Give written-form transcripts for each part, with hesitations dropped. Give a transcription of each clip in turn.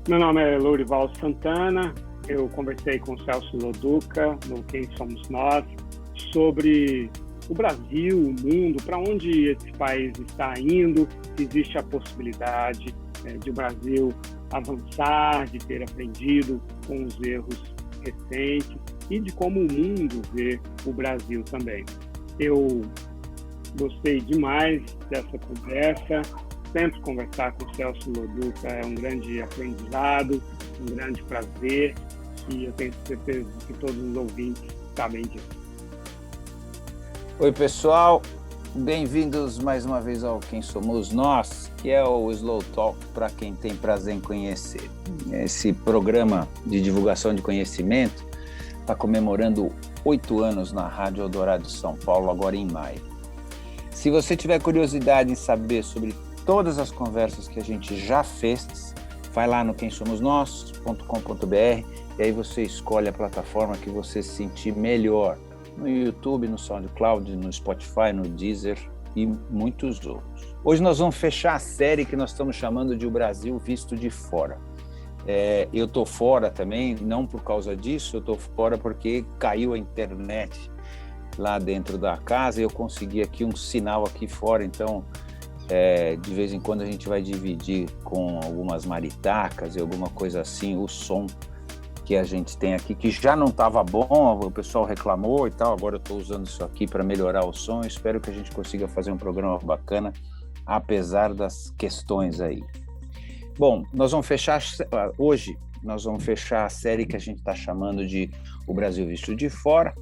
Meu nome é Lourival Santana, eu conversei com o Celso Loduca, no Quem Somos Nós, sobre o Brasil, o mundo, para onde esse país está indo, se existe a possibilidade de o Brasil avançar, de ter aprendido com os erros recentes e de como o mundo vê o Brasil também. Eu gostei demais dessa conversa. Sempre conversar com o Celso Loduca é um grande aprendizado, um grande prazer, e eu tenho certeza que todos os ouvintes sabem disso. Oi, pessoal, bem-vindos mais uma vez ao Quem Somos Nós, que é o Slow Talk para quem tem prazer em conhecer. Esse programa de divulgação de conhecimento está comemorando 8 anos na Rádio Eldorado de São Paulo, agora em maio. Se você tiver curiosidade em saber sobre todas as conversas que a gente já fez, vai lá no quemsomosnós.com.br e aí você escolhe a plataforma que você se sentir melhor. No YouTube, no SoundCloud, no Spotify, no Deezer e muitos outros. Hoje nós vamos fechar a série que nós estamos chamando de O Brasil Visto de Fora. Eu estou fora também, não por causa disso, eu estou fora porque caiu a internet lá dentro da casa e eu consegui aqui um sinal aqui fora, então de vez em quando a gente vai dividir com algumas maritacas e alguma coisa assim o som que a gente tem aqui, que já não estava bom, o pessoal reclamou e tal, agora eu estou usando isso aqui para melhorar o som, espero que a gente consiga fazer um programa bacana, apesar das questões aí. Bom, hoje nós vamos fechar a série que a gente está chamando de O Brasil Visto de Fora.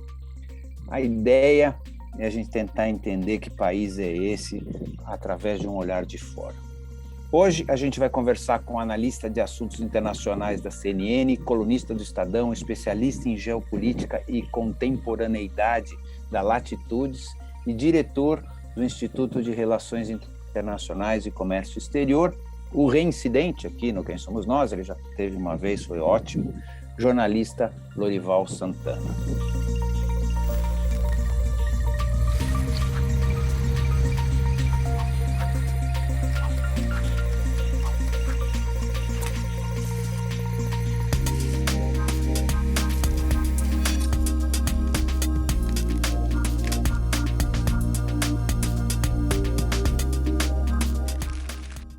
A ideia é a gente tentar entender que país é esse através de um olhar de fora. Hoje a gente vai conversar com o analista de assuntos internacionais da CNN, colunista do Estadão, especialista em geopolítica e contemporaneidade da Latitudes e diretor do Instituto de Relações Internacionais e Comércio Exterior, o reincidente aqui no Quem Somos Nós, ele já teve uma vez, foi ótimo, jornalista Lourival Santana.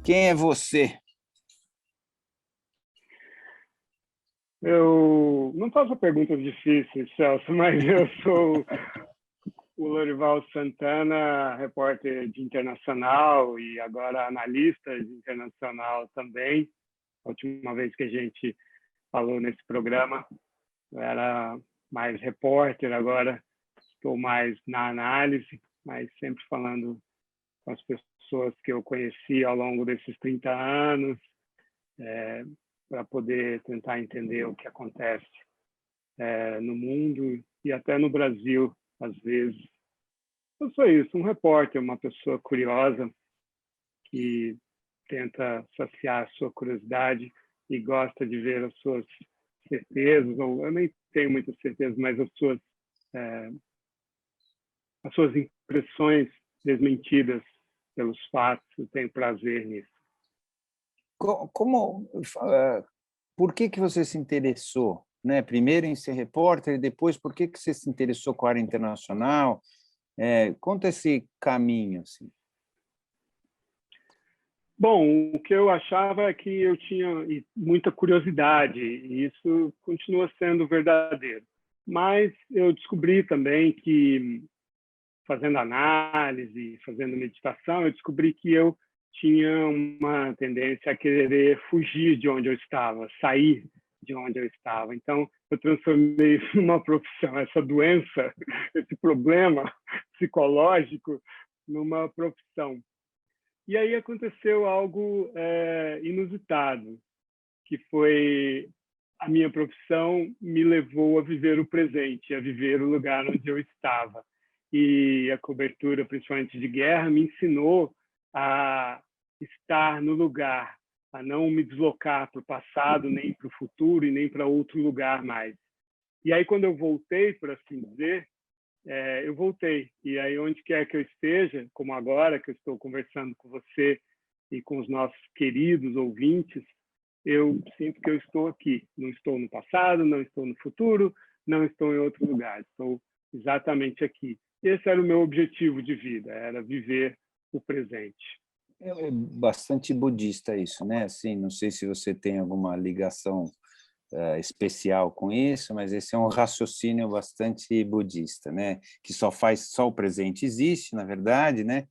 Quem é você? Eu não faço perguntas difíceis, Celso, mas eu sou o Lourival Santana, repórter de internacional e agora analista de internacional também. A última vez que a gente falou nesse programa, eu era mais repórter, agora estou mais na análise, mas sempre falando com as pessoas que eu conheci ao longo desses 30 anos, para poder tentar entender o que acontece no mundo e até no Brasil, às vezes. Eu sou isso, um repórter, uma pessoa curiosa que tenta saciar a sua curiosidade e gosta de ver as suas certezas, ou eu nem tenho muitas certezas, mas as suas impressões desmentidas pelos fatos, eu tenho prazer nisso. Por que você se interessou, né? Primeiro em ser repórter e depois por que você se interessou com a área internacional? Conta esse caminho, assim. Bom, o que eu achava é que eu tinha muita curiosidade, e isso continua sendo verdadeiro. Mas eu descobri também que, fazendo análise, fazendo meditação, eu descobri que eu tinha uma tendência a querer fugir de onde eu estava, sair de onde eu estava. Então, eu transformei isso numa profissão, essa doença, esse problema psicológico, numa profissão. E aí aconteceu algo inusitado, que foi a minha profissão me levou a viver o presente, a viver o lugar onde eu estava. E a cobertura, principalmente de guerra, me ensinou a estar no lugar, a não me deslocar para o passado, nem para o futuro e nem para outro lugar mais. E aí, quando eu voltei, por assim dizer, eu voltei. E aí, onde quer que eu esteja, como agora que eu estou conversando com você e com os nossos queridos ouvintes, eu sinto que eu estou aqui. Não estou no passado, não estou no futuro, não estou em outro lugar. Estou exatamente aqui. Esse era o meu objetivo de vida, era viver o presente. É bastante budista isso, né? Assim, não sei se você tem alguma ligação especial com isso, mas esse é um raciocínio bastante budista, né? Que só o presente existe, na verdade, né?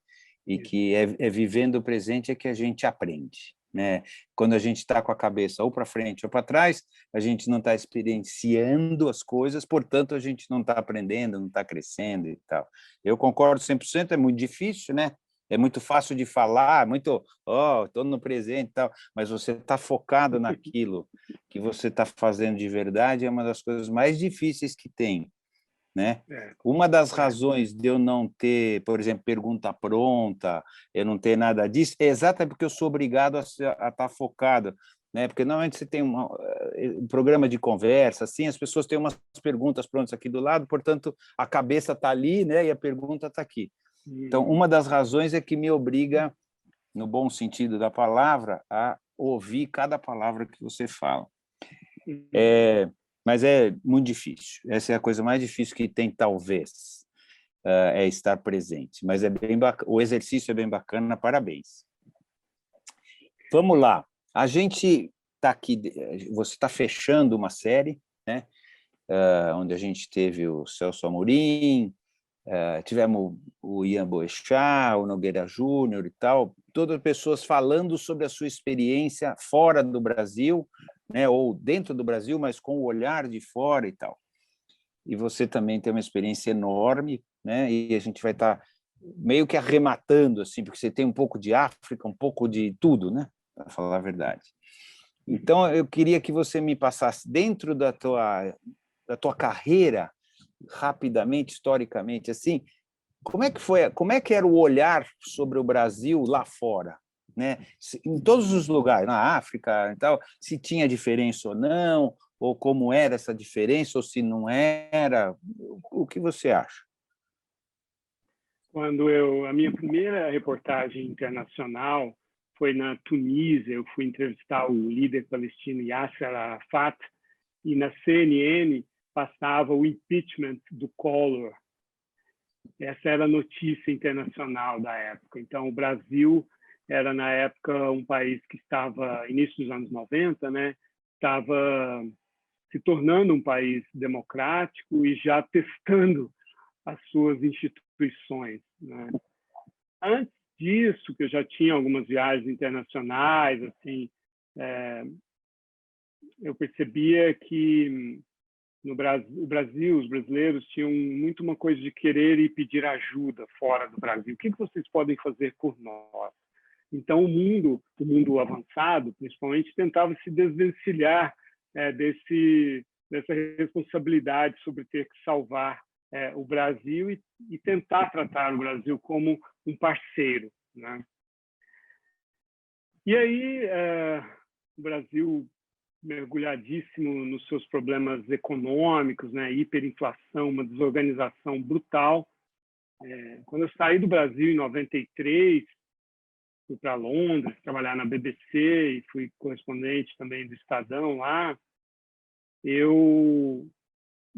E que é vivendo o presente é que a gente aprende, né? Quando a gente está com a cabeça ou para frente ou para trás, a gente não está experienciando as coisas, portanto, a gente não está aprendendo, não está crescendo e tal. Eu concordo 100%, é muito difícil, né? É muito fácil de falar, muito, estou no presente e tal, mas você está focado naquilo que você está fazendo de verdade é uma das coisas mais difíceis que tem, né? Uma das razões de eu não ter, por exemplo, pergunta pronta, eu não ter nada disso, é exatamente porque eu sou obrigado a estar focado, né? Porque normalmente você tem um programa de conversa, assim, as pessoas têm umas perguntas prontas aqui do lado, portanto, a cabeça está ali, né? E a pergunta está aqui. Então, uma das razões é que me obriga, no bom sentido da palavra, a ouvir cada palavra que você fala. Mas é muito difícil. Essa é a coisa mais difícil que tem, talvez, é estar presente. Mas é bem bacana. O exercício é bem bacana, parabéns. Vamos lá. A gente está aqui, você está fechando uma série, né? Onde a gente teve o Celso Amorim, tivemos o Ian Boechat, o Nogueira Júnior e tal, todas pessoas falando sobre a sua experiência fora do Brasil, né, ou dentro do Brasil, mas com o olhar de fora e tal. E você também tem uma experiência enorme, né, e a gente vai estar meio que arrematando, assim, porque você tem um pouco de África, um pouco de tudo, né, para falar a verdade. Então, eu queria que você me passasse, dentro da tua carreira, rapidamente, historicamente, assim, como é que era o olhar sobre o Brasil lá fora, né? Em todos os lugares, na África e tal, se tinha diferença ou não, ou como era essa diferença, ou se não era, o que você acha? A minha primeira reportagem internacional foi na Tunísia, eu fui entrevistar o líder palestino Yasser Arafat, e na CNN passava o impeachment do Collor. Essa era a notícia internacional da época. Então, o Brasil era, na época, um país que estava, início dos anos 90, né, estava se tornando um país democrático e já testando as suas instituições, né? Antes disso, que eu já tinha algumas viagens internacionais, assim, eu percebia que no Brasil, os brasileiros tinham muito uma coisa de querer e pedir ajuda fora do Brasil. O que vocês podem fazer por nós? Então, o mundo avançado, principalmente, tentava se desvencilhar dessa responsabilidade sobre ter que salvar o Brasil e tentar tratar o Brasil como um parceiro, né? E aí, o Brasil mergulhadíssimo nos seus problemas econômicos, né? Hiperinflação, uma desorganização brutal. Quando eu saí do Brasil em 93, fui para Londres trabalhar na BBC e fui correspondente também do Estadão lá, eu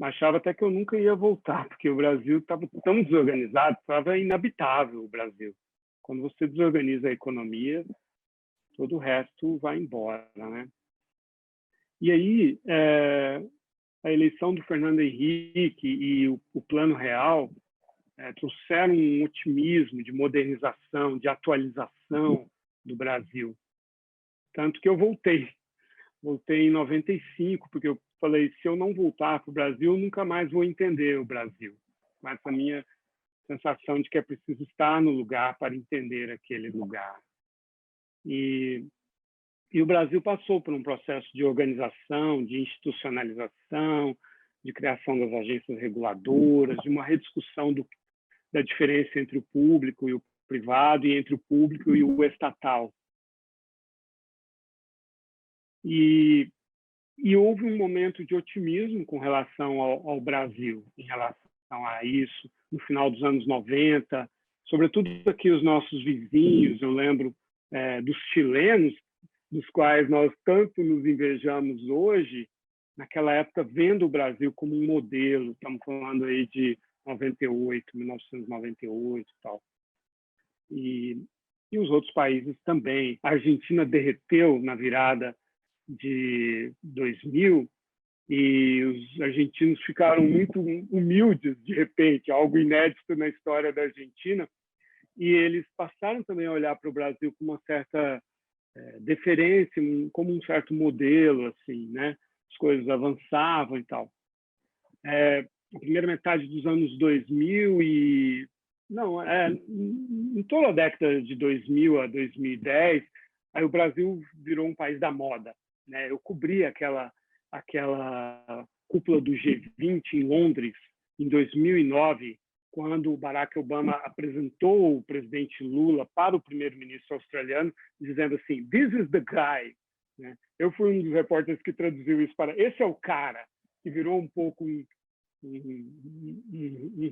achava até que eu nunca ia voltar, porque o Brasil estava tão desorganizado, estava inabitável o Brasil. Quando você desorganiza a economia, todo o resto vai embora, né? E aí, a eleição do Fernando Henrique e o Plano Real trouxeram um otimismo de modernização, de atualização do Brasil. Tanto que eu voltei em 95, porque eu falei, se eu não voltar para o Brasil, eu nunca mais vou entender o Brasil. Mas a minha sensação de que é preciso estar no lugar para entender aquele lugar. E o Brasil passou por um processo de organização, de institucionalização, de criação das agências reguladoras, de uma rediscussão da diferença entre o público e o privado e entre o público e o estatal. E houve um momento de otimismo com relação ao Brasil, em relação a isso, no final dos anos 90, sobretudo aqui os nossos vizinhos, eu lembro dos chilenos, dos quais nós tanto nos invejamos hoje, naquela época, vendo o Brasil como um modelo. Estamos falando aí de 98, 1998 e tal. E os outros países também. A Argentina derreteu na virada de 2000 e os argentinos ficaram muito humildes, de repente, algo inédito na história da Argentina, e eles passaram também a olhar para o Brasil com uma certa deferência, como um certo modelo, assim, né? As coisas avançavam e tal. A primeira metade dos anos 2000 em toda a década de 2000 a 2010, aí o Brasil virou um país da moda, né? Eu cobri aquela cúpula do G20 em Londres em 2009, quando o Barack Obama apresentou o presidente Lula para o primeiro-ministro australiano, dizendo assim, "This is the guy." Né? Eu fui um dos repórteres que traduziu isso para "esse é o cara", que virou um pouco um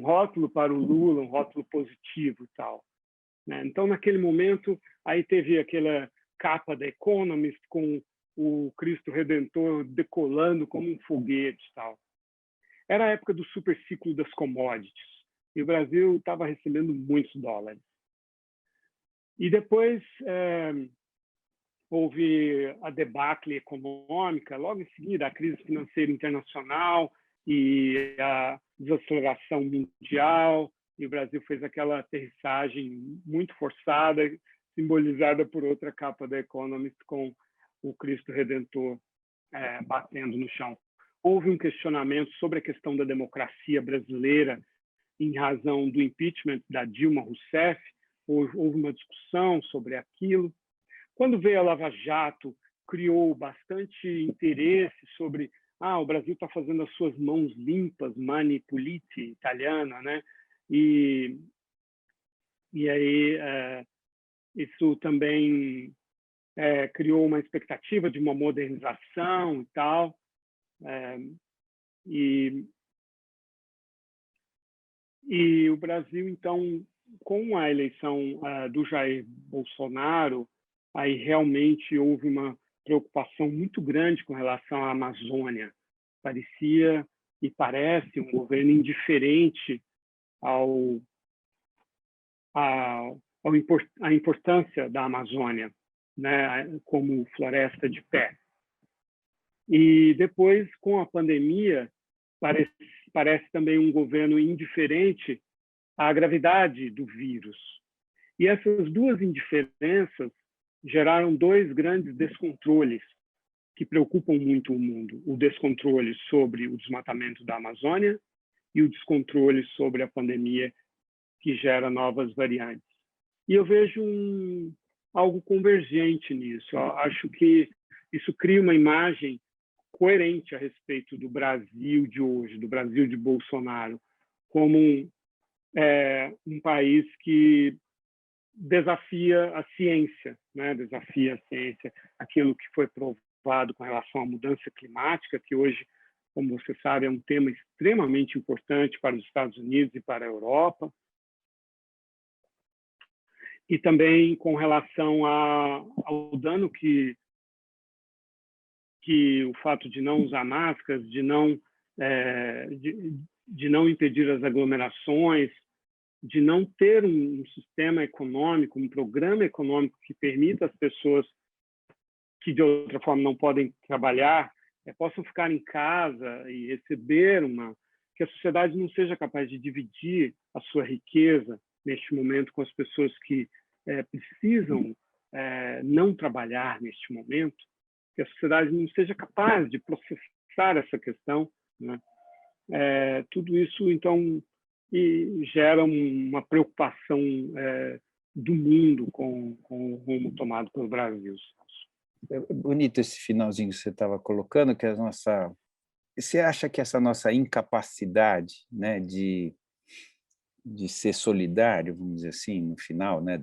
rótulo para o Lula, um rótulo positivo e tal. Né? Então, naquele momento, aí teve aquela capa da Economist com o Cristo Redentor decolando como um foguete e tal. Era a época do superciclo das commodities. E o Brasil estava recebendo muitos dólares. E depois houve a debacle econômica, logo em seguida a crise financeira internacional e a desaceleração mundial, e o Brasil fez aquela aterrissagem muito forçada, simbolizada por outra capa da Economist com o Cristo Redentor batendo no chão. Houve um questionamento sobre a questão da democracia brasileira em razão do impeachment da Dilma Rousseff, houve uma discussão sobre aquilo. Quando veio a Lava Jato, criou bastante interesse sobre o Brasil está fazendo as suas mãos limpas, mani pulite, italiana, né? E aí isso também criou uma expectativa de uma modernização e tal. E o Brasil, então, com a eleição do Jair Bolsonaro, aí realmente houve uma preocupação muito grande com relação à Amazônia. Parecia e parece um governo indiferente à importância da Amazônia, né, como floresta de pé. E depois, com a pandemia, parece também um governo indiferente à gravidade do vírus. E essas duas indiferenças geraram dois grandes descontroles que preocupam muito o mundo. O descontrole sobre o desmatamento da Amazônia e o descontrole sobre a pandemia que gera novas variantes. E eu vejo algo convergente nisso. Eu acho que isso cria uma imagem coerente a respeito do Brasil de hoje, do Brasil de Bolsonaro, como um país que desafia a ciência, né? Desafia a ciência, aquilo que foi provado com relação à mudança climática, que hoje, como você sabe, é um tema extremamente importante para os Estados Unidos e para a Europa, e também com relação ao dano que o fato de não usar máscaras, de não impedir as aglomerações, de não ter um sistema econômico, um programa econômico que permita às pessoas que de outra forma não podem trabalhar, possam ficar em casa e receber que a sociedade não seja capaz de dividir a sua riqueza neste momento com as pessoas que precisam não trabalhar neste momento, que a sociedade não seja capaz de processar essa questão, né? Tudo isso, então, gera uma preocupação do mundo com o rumo tomado pelo Brasil. É bonito esse finalzinho que você estava colocando, que você acha que essa nossa incapacidade, né, de ser solidário, vamos dizer assim, no final, né,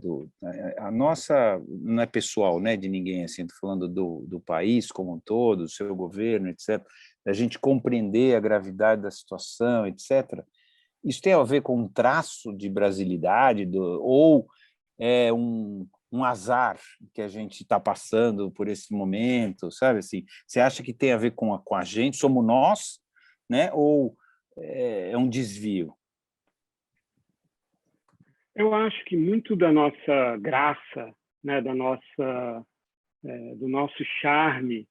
a nossa, não é pessoal, né, de ninguém, assim, estou falando do país como um todo, do seu governo, etc., da gente compreender a gravidade da situação, etc., isso tem a ver com um traço de brasilidade, ou é um um azar que a gente está passando por esse momento, sabe? Assim, você acha que tem a ver com a gente, somos nós, né? Ou é um desvio? Eu acho que muito da nossa graça, né, do nosso charme,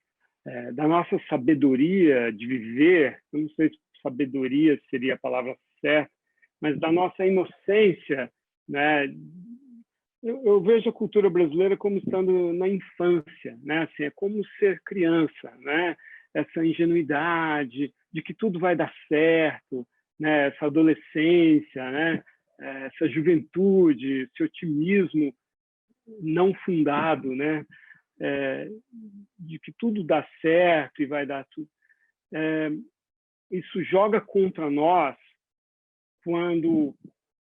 da nossa sabedoria de viver, eu não sei se sabedoria seria a palavra certa, mas da nossa inocência, né? Eu vejo a cultura brasileira como estando na infância, né? Assim, é como ser criança, né? Essa ingenuidade de que tudo vai dar certo, né? Essa adolescência, né? Essa juventude, esse otimismo não fundado, né? De que tudo dá certo e vai dar tudo. Isso joga contra nós quando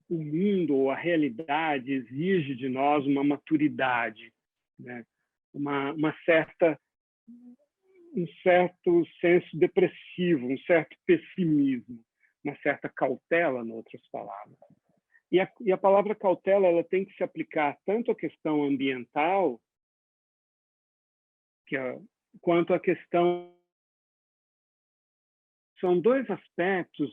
o mundo ou a realidade exige de nós uma maturidade, né? uma certa um certo senso depressivo, um certo pessimismo, uma certa cautela, em outras palavras. E a palavra cautela ela tem que se aplicar tanto à questão ambiental quanto à questão. São dois aspectos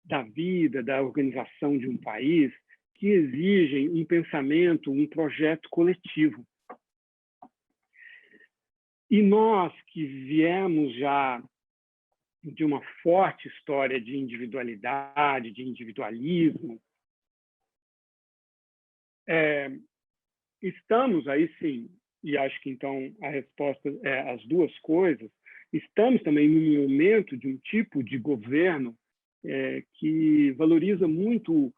da vida, da organização de um país, que exigem um pensamento, um projeto coletivo. E nós que viemos já de uma forte história de individualidade, de individualismo, estamos aí sim, e acho que então a resposta é as duas coisas, estamos também num momento de um tipo de governo que valoriza muito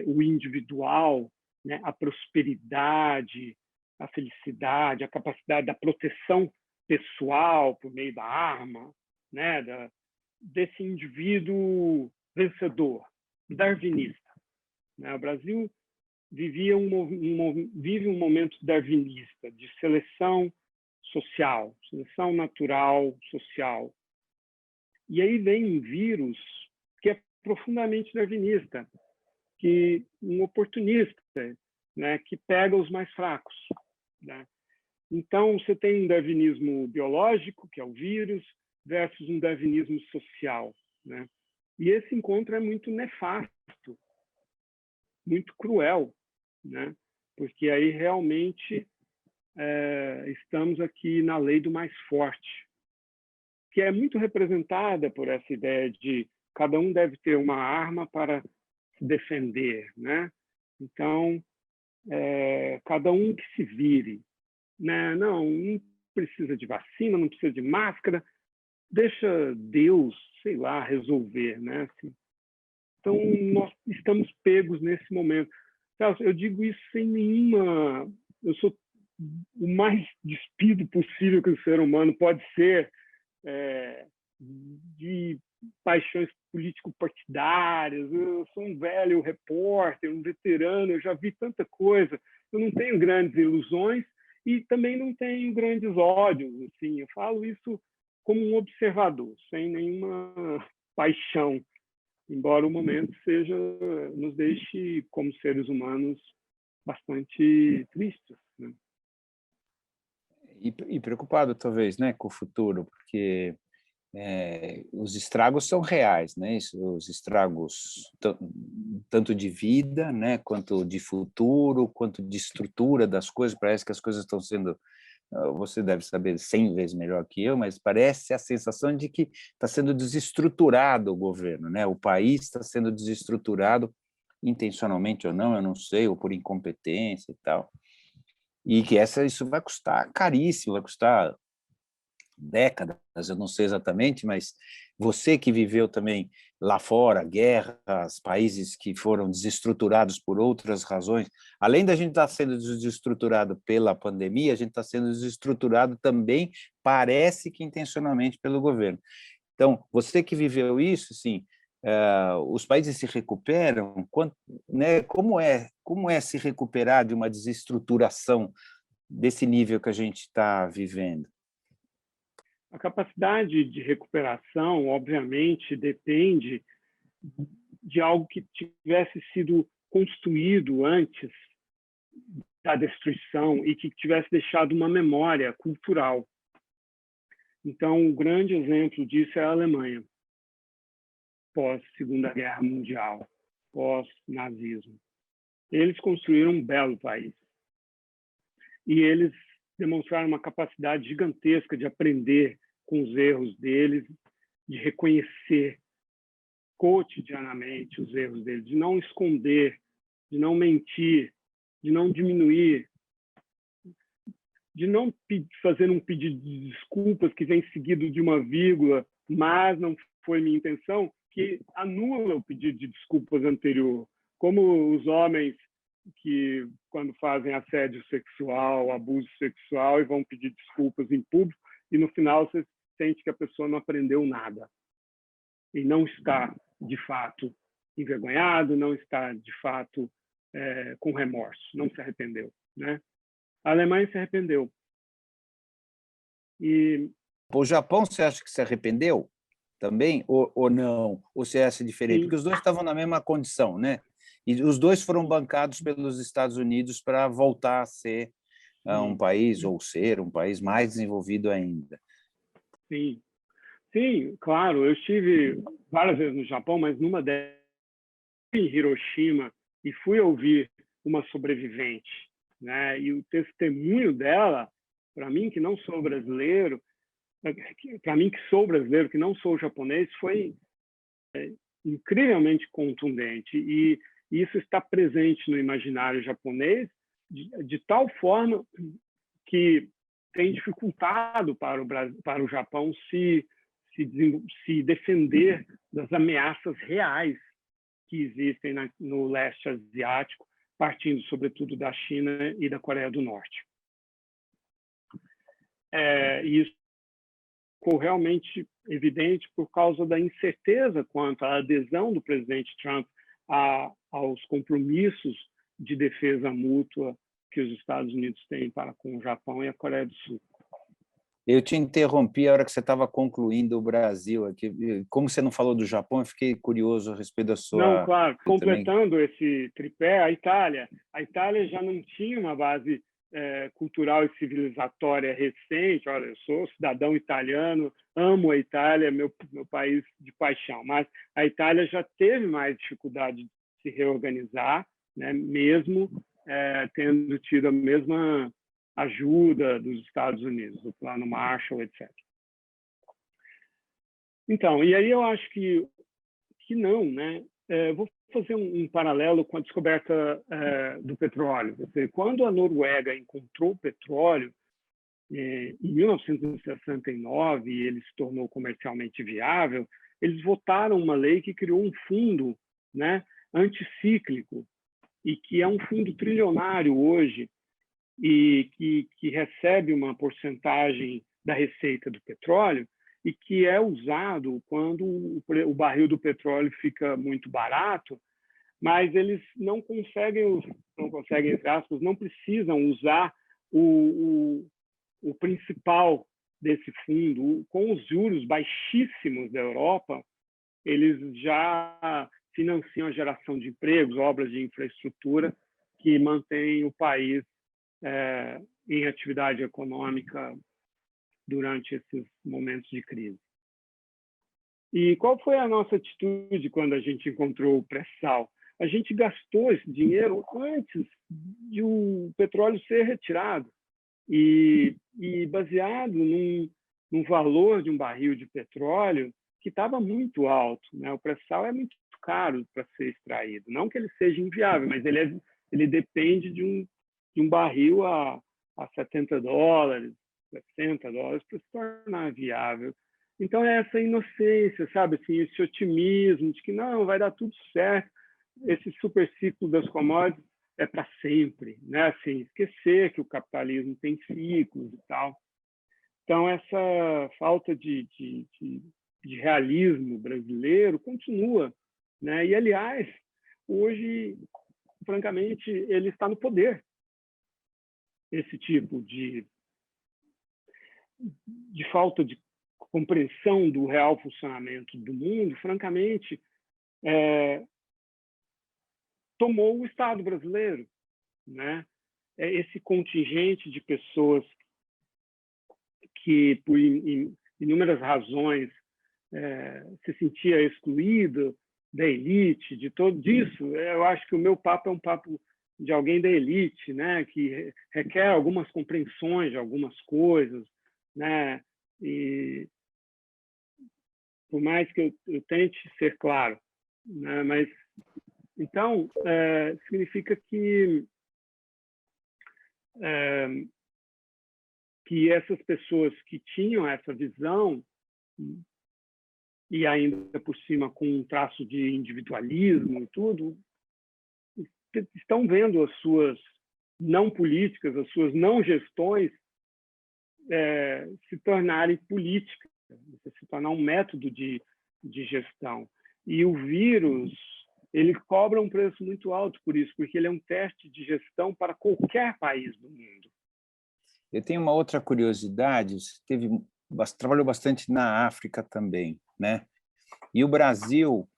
o individual, né, a prosperidade, a felicidade, a capacidade da proteção pessoal por meio da arma, né, desse indivíduo vencedor, darwinista, né? O Brasil vive um momento darwinista, de seleção social, seleção natural, social. E aí vem um vírus que é profundamente darwinista, que um oportunista, né, que pega os mais fracos, né? Então, você tem um darwinismo biológico, que é o vírus, versus um darwinismo social, né? E esse encontro é muito nefasto, muito cruel, né? Porque aí realmente estamos aqui na lei do mais forte, que é muito representada por essa ideia de cada um deve ter uma arma para se defender, né? Então, cada um que se vire, né? Não precisa de vacina, não precisa de máscara, deixa Deus, sei lá, resolver, né? Assim, então, nós estamos pegos nesse momento. Eu digo isso sem nenhuma... Eu sou o mais despido possível que o ser humano pode ser de paixões político-partidárias. Eu sou um velho repórter, um veterano, eu já vi tanta coisa. Eu não tenho grandes ilusões e também não tenho grandes ódios. Assim, eu falo isso como um observador, sem nenhuma paixão, embora o momento nos deixe, como seres humanos, bastante tristes, né? E preocupado, talvez, né, com o futuro, porque os estragos são reais, né? Os estragos tanto de vida, né, quanto de futuro, quanto de estrutura das coisas. Parece que as coisas estão sendo... Você deve saber 100 vezes melhor que eu, mas parece a sensação de que está sendo desestruturado o governo, né? O país está sendo desestruturado, intencionalmente ou não, eu não sei, ou por incompetência e tal. E que isso vai custar caríssimo, vai custar décadas, eu não sei exatamente, mas você que viveu também lá fora, guerras, países que foram desestruturados por outras razões, além da gente estar sendo desestruturado pela pandemia, a gente está sendo desestruturado também, parece que intencionalmente, pelo governo. Então, você que viveu isso, assim, os países se recuperam, né, como é se recuperar de uma desestruturação desse nível que a gente está vivendo? A capacidade de recuperação, obviamente, depende de algo que tivesse sido construído antes da destruição e que tivesse deixado uma memória cultural. Então, um grande exemplo disso é a Alemanha, pós-Segunda Guerra Mundial, pós-nazismo. Eles construíram um belo país. E eles demonstraram uma capacidade gigantesca de aprender com os erros deles, de reconhecer cotidianamente os erros deles, de não esconder, de não mentir, de não diminuir, de não fazer um pedido de desculpas que vem seguido de uma vírgula, mas não foi minha intenção, que anula o pedido de desculpas anterior. Como os homens que, quando fazem assédio sexual, abuso sexual, e vão pedir desculpas em público, e no final você sente que a pessoa não aprendeu nada. E não está, de fato, envergonhado, não está, de fato, com remorso, não se arrependeu, né? A Alemanha se arrependeu. E o Japão, você acha que se arrependeu também ou não? Ou você acha diferente? sim, Porque os dois estavam na mesma condição, né? E os dois foram bancados pelos Estados Unidos para voltar a ser um país, ou ser um país mais desenvolvido ainda. sim, sim, claro. Eu estive várias vezes no Japão, mas numa delas em Hiroshima e fui ouvir uma sobrevivente, né? E o testemunho dela, para mim que não sou brasileiro, para mim que sou brasileiro, que não sou japonês, foi incrivelmente contundente. E isso está presente no imaginário japonês de tal forma que tem dificultado para o Japão se defender das ameaças reais que existem no leste asiático, partindo, sobretudo, da China e da Coreia do Norte. Isso ficou realmente evidente por causa da incerteza quanto à adesão do presidente Trump aos compromissos de defesa mútua que os Estados Unidos têm para com o Japão e a Coreia do Sul. Eu te interrompi a hora que você estava concluindo o Brasil aqui. Como você não falou do Japão, eu fiquei curioso a respeito da sua... Não, claro. Completando esse tripé, a Itália já não tinha uma base cultural e civilizatória recente. Olha, eu sou cidadão italiano, amo a Itália, meu país de paixão, mas a Itália já teve mais dificuldade de se reorganizar, né, mesmo tendo tido a mesma ajuda dos Estados Unidos, do Plano Marshall, etc. Então, e aí eu acho que não, né? Vou fazer um paralelo com a descoberta do petróleo. Quando a Noruega encontrou o petróleo, em 1969, e ele se tornou comercialmente viável, eles votaram uma lei que criou um fundo, né, anticíclico, e que é um fundo trilionário hoje, e que recebe uma porcentagem da receita do petróleo e que é usado quando o barril do petróleo fica muito barato, mas eles não conseguem, entre aspas, não precisam usar o principal desse fundo. Com os juros baixíssimos da Europa, eles já financiam a geração de empregos, obras de infraestrutura que mantêm o país em atividade econômica durante esses momentos de crise. E qual foi a nossa atitude quando a gente encontrou o pré-sal? A gente gastou esse dinheiro antes de o petróleo ser retirado e baseado num valor de um barril de petróleo que estava muito alto, né? O pré-sal é muito caro para ser extraído. Não que ele seja inviável, mas ele depende de um barril a $70, $60 para se tornar viável. Então, é essa inocência, sabe? Assim, esse otimismo de que não, vai dar tudo certo. Esse super ciclo das commodities é para sempre, né? Assim, esquecer que o capitalismo tem ciclos e tal. Então, essa falta de realismo brasileiro continua, né? E, aliás, hoje, francamente, ele está no poder. Esse tipo de falta de compreensão do real funcionamento do mundo, francamente, tomou o Estado brasileiro, né? esse contingente de pessoas que, por inúmeras razões, se sentia excluído da elite, de todo disso. Eu acho que o meu papo é um papo de alguém da elite, né, que requer algumas compreensões de algumas coisas, né, e por mais que eu tente ser claro, né, mas então significa que essas pessoas que tinham essa visão e ainda por cima com um traço de individualismo e tudo, estão vendo as suas não políticas, as suas não gestões se tornarem políticas, se tornar um método de gestão. E o vírus, ele cobra um preço muito alto por isso, porque ele é um teste de gestão para qualquer país do mundo. Eu tenho uma outra curiosidade, você trabalhou bastante na África também, né? E o Brasil,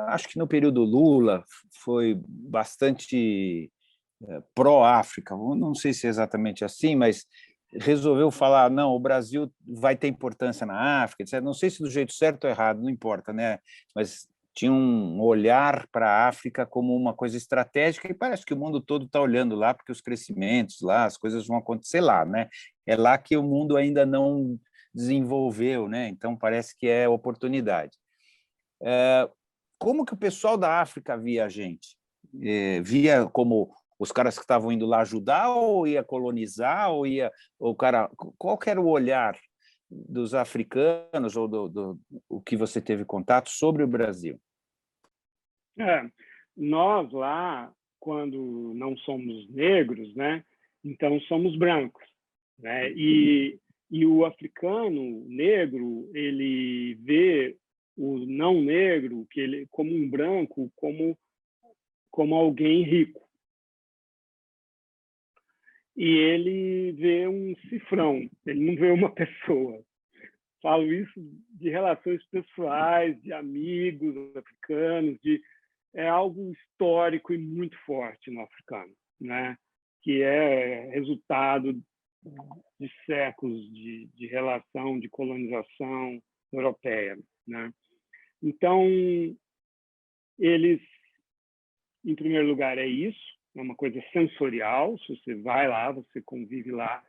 acho que no período Lula, foi bastante pró-África, não sei se é exatamente assim, mas resolveu falar, não, o Brasil vai ter importância na África, etc. Não sei se do jeito certo ou errado, não importa, né? Mas tinha um olhar para a África como uma coisa estratégica e parece que o mundo todo está olhando lá porque os crescimentos lá, as coisas vão acontecer lá, né? É lá que o mundo ainda não desenvolveu, né? Então parece que é oportunidade. Como que o pessoal da África via a gente? Via como os caras que estavam indo lá ajudar ou ia colonizar ou qual que era o olhar dos africanos ou o que você teve contato sobre o Brasil? Nós lá, quando não somos negros, né, então somos brancos, né, e o africano negro, ele vê o não negro como um branco, como alguém rico. E ele vê um cifrão, ele não vê uma pessoa. Falo isso de relações pessoais, de amigos africanos, é algo histórico e muito forte no africano, né? Que é resultado de séculos de relação, de colonização europeia, né? Então, eles, em primeiro lugar, é isso, é uma coisa sensorial. Se você vai lá, você convive lá,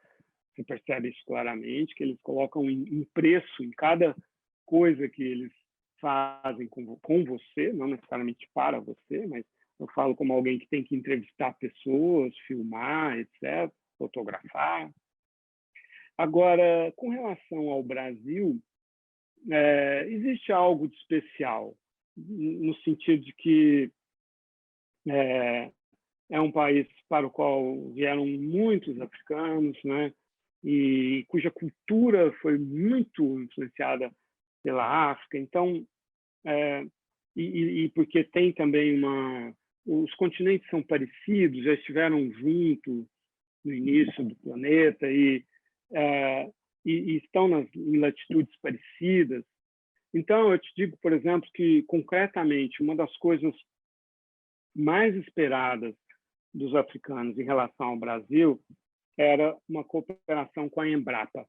você percebe isso claramente, que eles colocam um preço em cada coisa que eles fazem com você, não necessariamente para você, mas eu falo como alguém que tem que entrevistar pessoas, filmar, etc., fotografar. Agora, com relação ao Brasil, existe algo de especial, no sentido de que é um país para o qual vieram muitos africanos, né? E cuja cultura foi muito influenciada pela África. Então, e porque tem também os continentes são parecidos, já estiveram juntos no início do planeta e estão em latitudes parecidas. Então, eu te digo, por exemplo, que concretamente uma das coisas mais esperadas dos africanos em relação ao Brasil era uma cooperação com a Embrapa.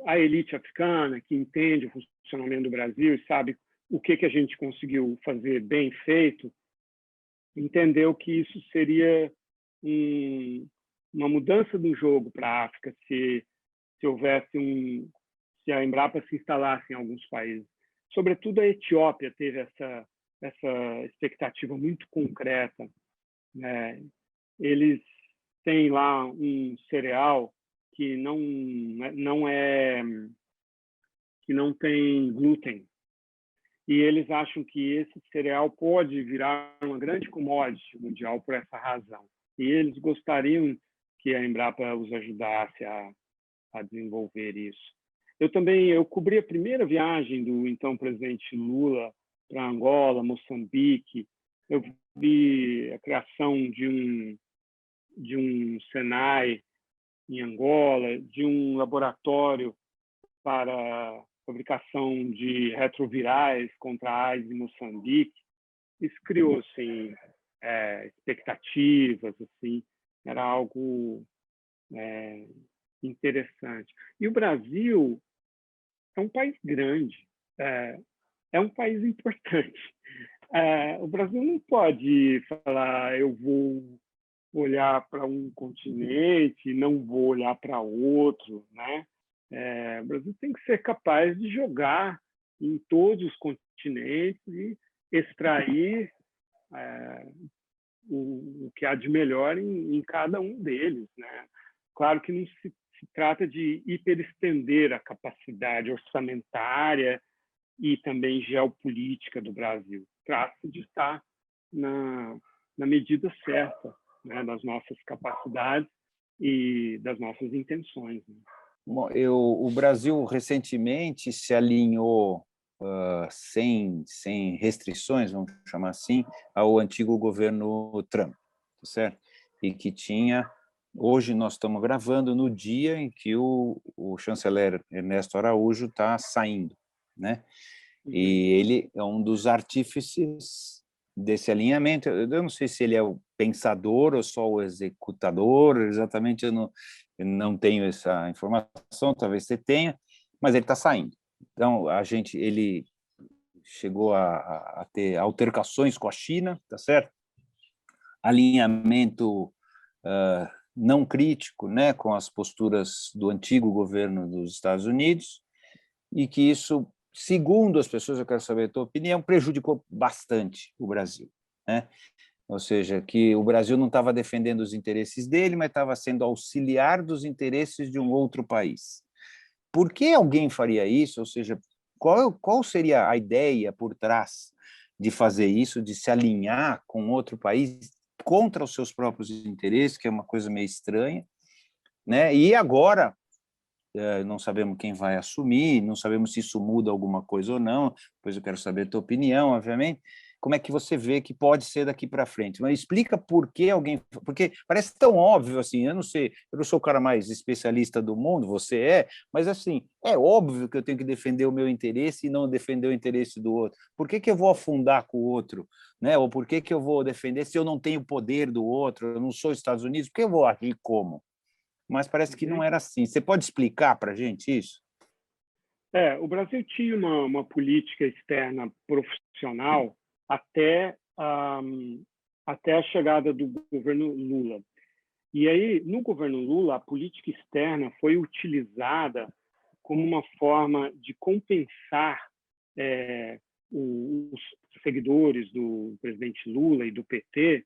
A elite africana que entende o funcionamento do Brasil e sabe o que a gente conseguiu fazer bem feito, entendeu que isso seria uma mudança do jogo para a África se houvesse se a Embrapa se instalasse em alguns países. Sobretudo a Etiópia teve essa expectativa muito concreta, né? Eles têm lá um cereal que não tem glúten, e eles acham que esse cereal pode virar uma grande commodity mundial por essa razão. E eles gostariam que a Embrapa os ajudasse a desenvolver isso. Eu cobri a primeira viagem do então presidente Lula para Angola, Moçambique. Eu vi a criação de um Senai em Angola, de um laboratório para fabricação de retrovirais contra a AIDS em Moçambique. isso criou assim, expectativas, assim, era algo interessante. E o Brasil é um país grande, é um país importante. O Brasil não pode falar eu vou olhar para um continente, não vou olhar para outro, né? O Brasil tem que ser capaz de jogar em todos os continentes e extrair o que há de melhor em cada um deles, né? Claro que não se trata de hiperestender a capacidade orçamentária e também geopolítica do Brasil. Trata-se de estar na medida certa, né, das nossas capacidades e das nossas intenções. Né? Bom, o Brasil recentemente se alinhou sem restrições, vamos chamar assim, ao antigo governo Trump, certo? E que tinha, hoje nós estamos gravando no dia em que o chanceler Ernesto Araújo está saindo, né? E ele é um dos artífices desse alinhamento. Eu não sei se ele é o pensador ou só o executador, exatamente eu não tenho essa informação, talvez você tenha, mas ele está saindo. Então, ele chegou a ter altercações com a China, tá certo? Alinhamento não crítico, né, com as posturas do antigo governo dos Estados Unidos, e que isso, segundo as pessoas, eu quero saber a tua opinião, prejudicou bastante o Brasil, né? Ou seja, que o Brasil não estava defendendo os interesses dele, mas estava sendo auxiliar dos interesses de um outro país. Por que alguém faria isso? Ou seja, qual seria a ideia por trás de fazer isso, de se alinhar com outro país contra os seus próprios interesses, que é uma coisa meio estranha, né? E agora, não sabemos quem vai assumir, não sabemos se isso muda alguma coisa ou não, depois eu quero saber a tua opinião, obviamente. Como é que você vê que pode ser daqui para frente? Mas explica por que alguém... Porque parece tão óbvio, assim, eu não sei, eu não sou o cara mais especialista do mundo, você é, mas, assim, é óbvio que eu tenho que defender o meu interesse e não defender o interesse do outro. Por que eu vou afundar com o outro? Né? Ou por que eu vou defender se eu não tenho o poder do outro, eu não sou os Estados Unidos, por que eu vou agir como? Mas parece que não era assim. Você pode explicar para a gente isso? O Brasil tinha uma política externa profissional até a chegada do governo Lula. E aí, no governo Lula, a política externa foi utilizada como uma forma de compensar os seguidores do presidente Lula e do PT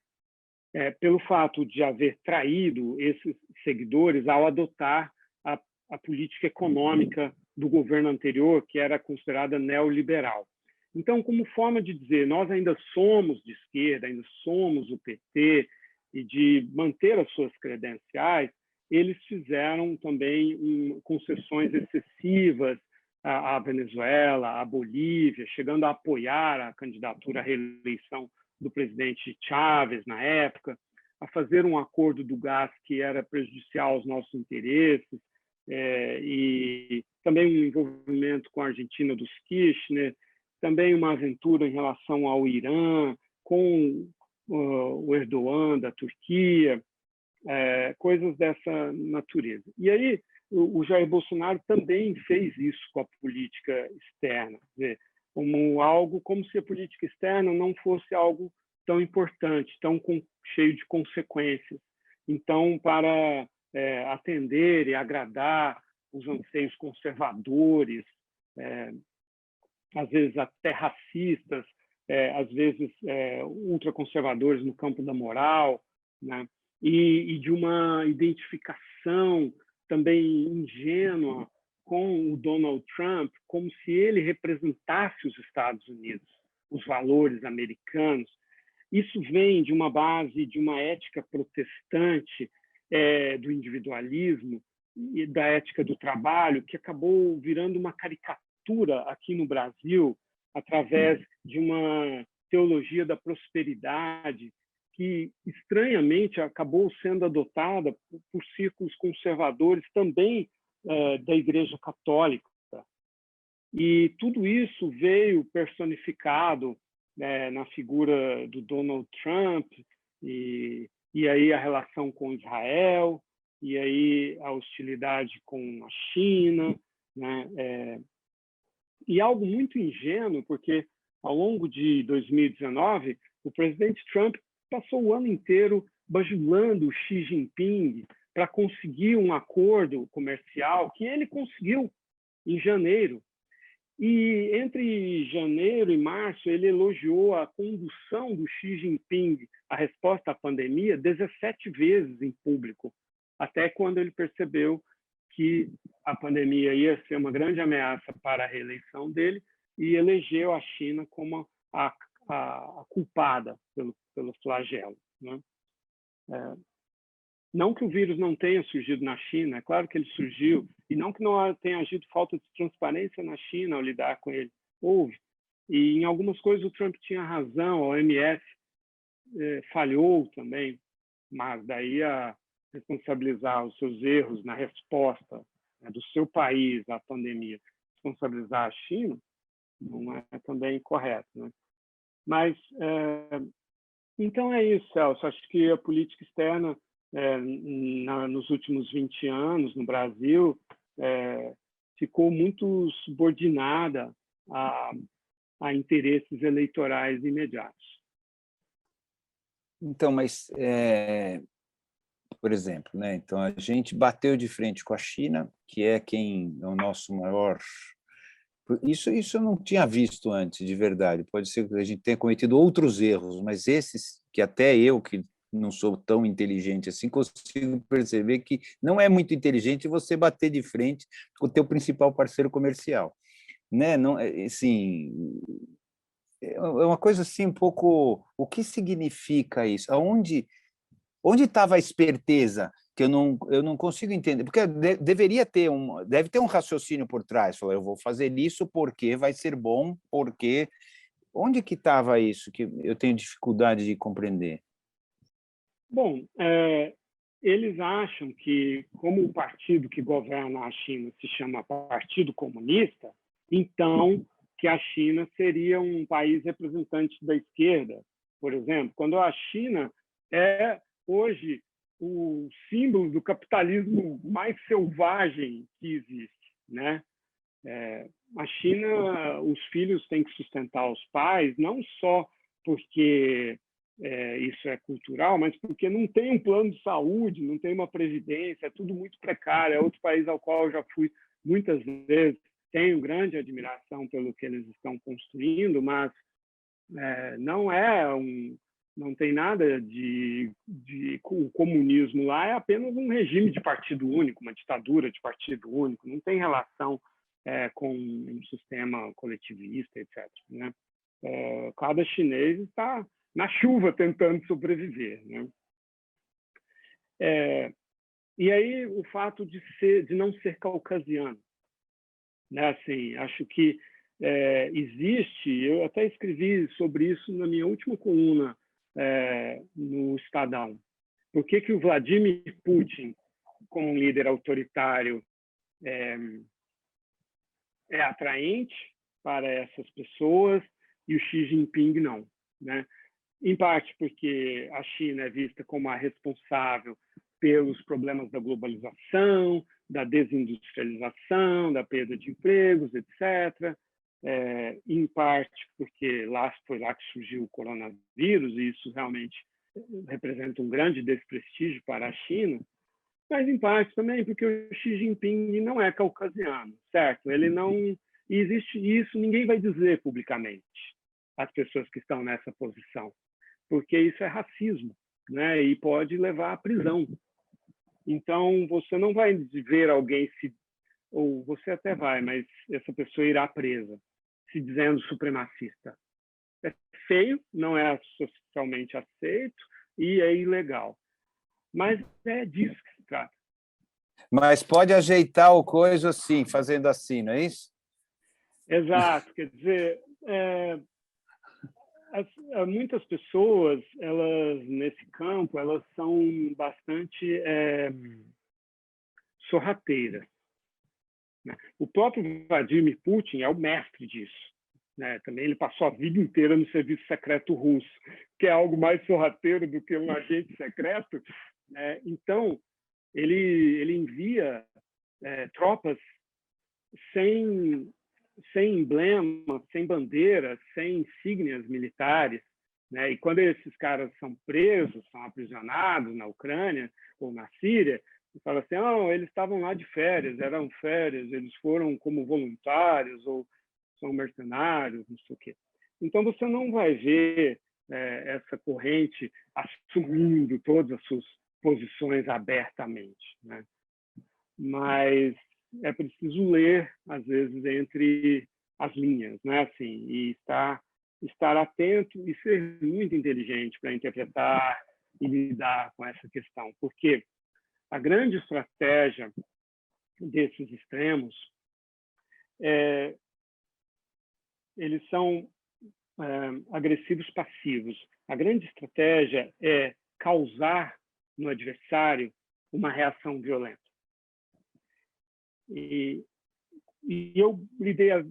pelo fato de haver traído esses seguidores ao adotar a política econômica do governo anterior, que era considerada neoliberal. Então, como forma de dizer, nós ainda somos de esquerda, ainda somos o PT, e de manter as suas credenciais, eles fizeram também concessões excessivas à Venezuela, à Bolívia, chegando a apoiar a candidatura à reeleição do presidente Chávez na época, a fazer um acordo do gás que era prejudicial aos nossos interesses, e também um envolvimento com a Argentina dos Kirchner, também uma aventura em relação ao Irã, com o Erdogan da Turquia, coisas dessa natureza. E aí o Jair Bolsonaro também fez isso com a política externa, quer dizer, como se a política externa não fosse algo tão importante, tão cheio de consequências. Então, para atender e agradar os anseios conservadores, às vezes até racistas, às vezes ultraconservadores no campo da moral, né? E de uma identificação também ingênua com o Donald Trump, como se ele representasse os Estados Unidos, os valores americanos. Isso vem de uma base de uma ética protestante do individualismo e da ética do trabalho, que acabou virando uma caricatura aqui no Brasil, através de uma teologia da prosperidade, que, estranhamente, acabou sendo adotada por círculos conservadores também da Igreja Católica. E tudo isso veio personificado na figura do Donald Trump, e aí a relação com Israel, e aí a hostilidade com a China, né? E algo muito ingênuo, porque ao longo de 2019, o presidente Trump passou o ano inteiro bajulando o Xi Jinping para conseguir um acordo comercial que ele conseguiu em janeiro. E entre janeiro e março, ele elogiou a condução do Xi Jinping, a resposta à pandemia, 17 vezes em público, até quando ele percebeu que a pandemia ia ser uma grande ameaça para a reeleição dele e elegeu a China como a culpada pelo flagelo, né? Não que o vírus não tenha surgido na China, é claro que ele surgiu, e não que não tenha havido falta de transparência na China ao lidar com ele. Houve. E em algumas coisas o Trump tinha razão, a OMS falhou também, mas daí a responsabilizar os seus erros na resposta, né, do seu país à pandemia, responsabilizar a China, não é também correto, né? Mas, então é isso, Celso. Acho que a política externa, nos últimos 20 anos, no Brasil, ficou muito subordinada a interesses eleitorais imediatos. Então, mas, por exemplo, né? Então a gente bateu de frente com a China, que é quem é o nosso maior. Isso eu não tinha visto antes, de verdade. Pode ser que a gente tenha cometido outros erros, mas esses que até eu, que não sou tão inteligente assim, consigo perceber que não é muito inteligente você bater de frente com o teu principal parceiro comercial, né? Não, assim, é uma coisa assim um pouco. O que significa isso? Onde estava a esperteza que eu não consigo entender? Porque deve ter um raciocínio por trás. Falar, eu vou fazer isso porque vai ser bom, porque onde que estava isso que eu tenho dificuldade de compreender? Bom, eles acham que, como o partido que governa a China se chama Partido Comunista, então que a China seria um país representante da esquerda, por exemplo, quando a China é hoje o símbolo do capitalismo mais selvagem que existe, né? A China, os filhos têm que sustentar os pais, não só porque isso é cultural, mas porque não tem um plano de saúde, não tem uma previdência, é tudo muito precário. É outro país ao qual eu já fui muitas vezes, tenho grande admiração pelo que eles estão construindo, mas não tem nada o comunismo lá é apenas um regime de partido único, uma ditadura de partido único, não tem relação com um sistema coletivista, etc., né? Cada chinês está na chuva tentando sobreviver, né? E aí o fato de não ser caucasiano, né? Assim, acho que existe, eu até escrevi sobre isso na minha última coluna no Estadão. Por que o Vladimir Putin, como um líder autoritário, é atraente para essas pessoas e o Xi Jinping não, né? Em parte porque a China é vista como a responsável pelos problemas da globalização, da desindustrialização, da perda de empregos, etc. Em parte porque foi lá que surgiu o coronavírus, e isso realmente representa um grande desprestígio para a China, mas em parte também porque o Xi Jinping não é caucasiano, certo? Ele não existe isso, ninguém vai dizer publicamente às pessoas que estão nessa posição, porque isso é racismo, né? E pode levar à prisão. Então, você não vai ver alguém ou você até vai, mas essa pessoa irá presa, se dizendo supremacista. É feio, não é socialmente aceito e é ilegal. Mas é disso que se trata. Mas pode ajeitar o coisa assim, fazendo assim, não é isso? Exato. Quer dizer, muitas pessoas, elas nesse campo, elas são bastante sorrateiras, né? O próprio Vladimir Putin é o mestre disso, né? Também ele passou a vida inteira no serviço secreto russo, que é algo mais sorrateiro do que um agente secreto, né? Então, ele envia tropas sem emblema, sem bandeira, sem insígnias militares, né? E quando esses caras são presos, são aprisionados na Ucrânia ou na Síria, fala assim, eles estavam lá de férias, eram férias, eles foram como voluntários ou são mercenários, não sei o quê. Então, você não vai ver essa corrente assumindo todas as suas posições abertamente, né? Mas é preciso ler, às vezes, entre as linhas, né? Assim, e estar atento e ser muito inteligente para interpretar e lidar com essa questão, porque a grande estratégia desses extremos eles são agressivos passivos. A grande estratégia é causar no adversário uma reação violenta. E eu lidei a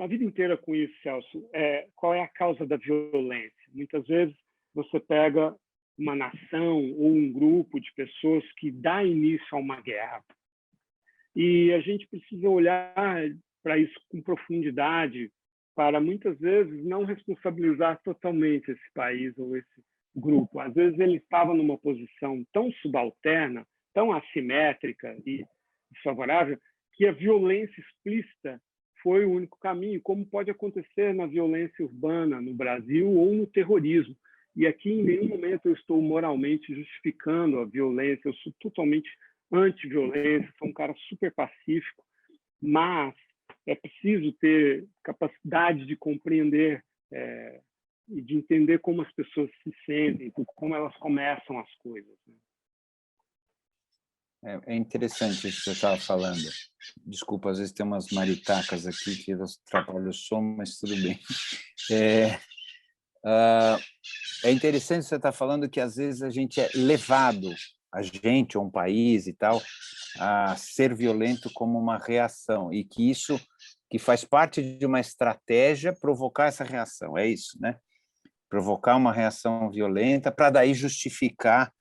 vida inteira com isso, Celso. Qual é a causa da violência? Muitas vezes você pega uma nação ou um grupo de pessoas que dá início a uma guerra. E a gente precisa olhar para isso com profundidade, para muitas vezes não responsabilizar totalmente esse país ou esse grupo. Às vezes ele estava numa posição tão subalterna, tão assimétrica e desfavorável, que a violência explícita foi o único caminho, como pode acontecer na violência urbana no Brasil ou no terrorismo. E aqui, em nenhum momento, eu estou moralmente justificando a violência, eu sou totalmente anti-violência, sou um cara super pacífico, mas é preciso ter capacidade de compreender e de entender como as pessoas se sentem, como elas começam as coisas, né? É interessante isso que você estava falando. Desculpa, às vezes tem umas maritacas aqui que elas atrapalham o som, mas tudo bem. É interessante você estar falando que às vezes a gente é levado, a gente ou um país e tal, a ser violento como uma reação, e que isso que faz parte de uma estratégia provocar essa reação, é isso, né? Provocar uma reação violenta para daí justificar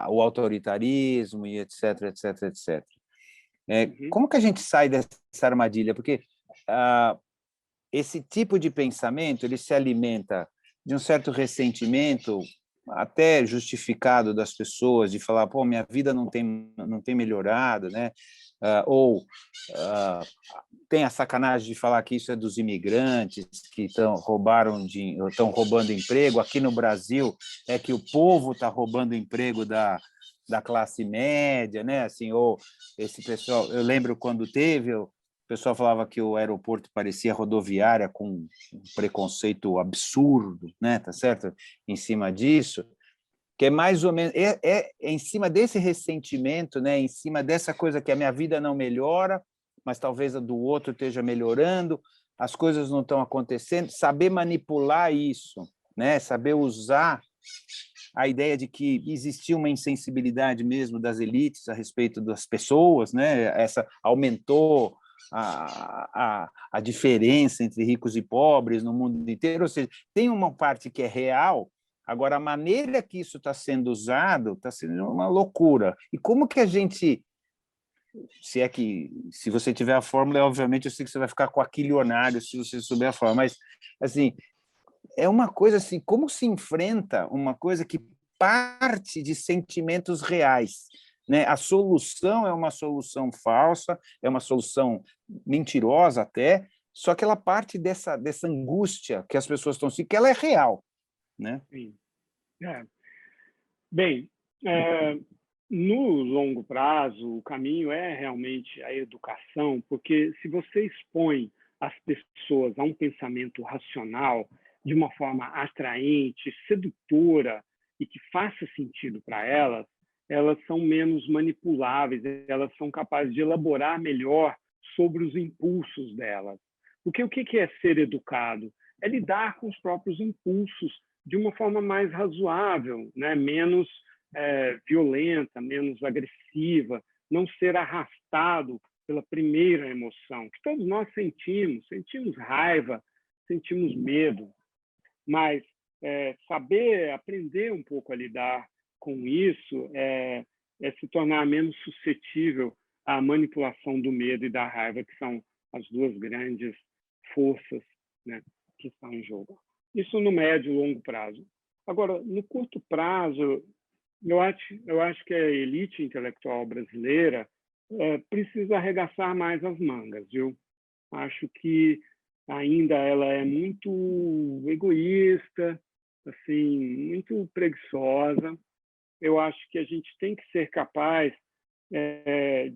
o autoritarismo e etc, etc, etc. Como que a gente sai dessa armadilha? Porque esse tipo de pensamento ele se alimenta de um certo ressentimento, até justificado das pessoas, de falar, pô, minha vida não tem melhorado, né? Tem a sacanagem de falar que isso é dos imigrantes que estão roubando emprego. Aqui no Brasil é que o povo está roubando emprego da classe média, né? Assim, ou esse pessoal, eu lembro quando teve, o pessoal falava que o aeroporto parecia rodoviária, com um preconceito absurdo, né? Tá certo? Em cima disso, que é mais ou menos em cima desse ressentimento, né? Em cima dessa coisa que a minha vida não melhora, mas talvez a do outro esteja melhorando, as coisas não estão acontecendo, saber manipular isso, né? Saber usar a ideia de que existia uma insensibilidade mesmo das elites a respeito das pessoas, né? Essa aumentou a diferença entre ricos e pobres no mundo inteiro, ou seja, tem uma parte que é real. Agora, a maneira que isso está sendo usado está sendo uma loucura. E como que a gente, se você tiver a fórmula, obviamente eu sei que você vai ficar coaquilionário se você souber a fórmula, mas assim, é uma coisa assim, como se enfrenta uma coisa que parte de sentimentos reais, né? A solução é uma solução falsa, é uma solução mentirosa até, só que ela parte dessa angústia que as pessoas estão sentindo, que ela é real, né? Sim. Bem, no longo prazo, o caminho é realmente a educação, porque se você expõe as pessoas a um pensamento racional de uma forma atraente, sedutora e que faça sentido para elas, elas são menos manipuláveis, elas são capazes de elaborar melhor sobre os impulsos delas. Porque o que é ser educado? É lidar com os próprios impulsos de uma forma mais razoável, né? Menos violenta, menos agressiva, não ser arrastado pela primeira emoção, que todos nós sentimos raiva, sentimos medo, mas saber, aprender um pouco a lidar com isso é se tornar menos suscetível à manipulação do medo e da raiva, que são as duas grandes forças, né, que estão em jogo. Isso no médio e longo prazo. Agora, no curto prazo, eu acho que a elite intelectual brasileira precisa arregaçar mais as mangas, viu? Acho que ainda ela é muito egoísta, assim, muito preguiçosa. Eu acho que a gente tem que ser capaz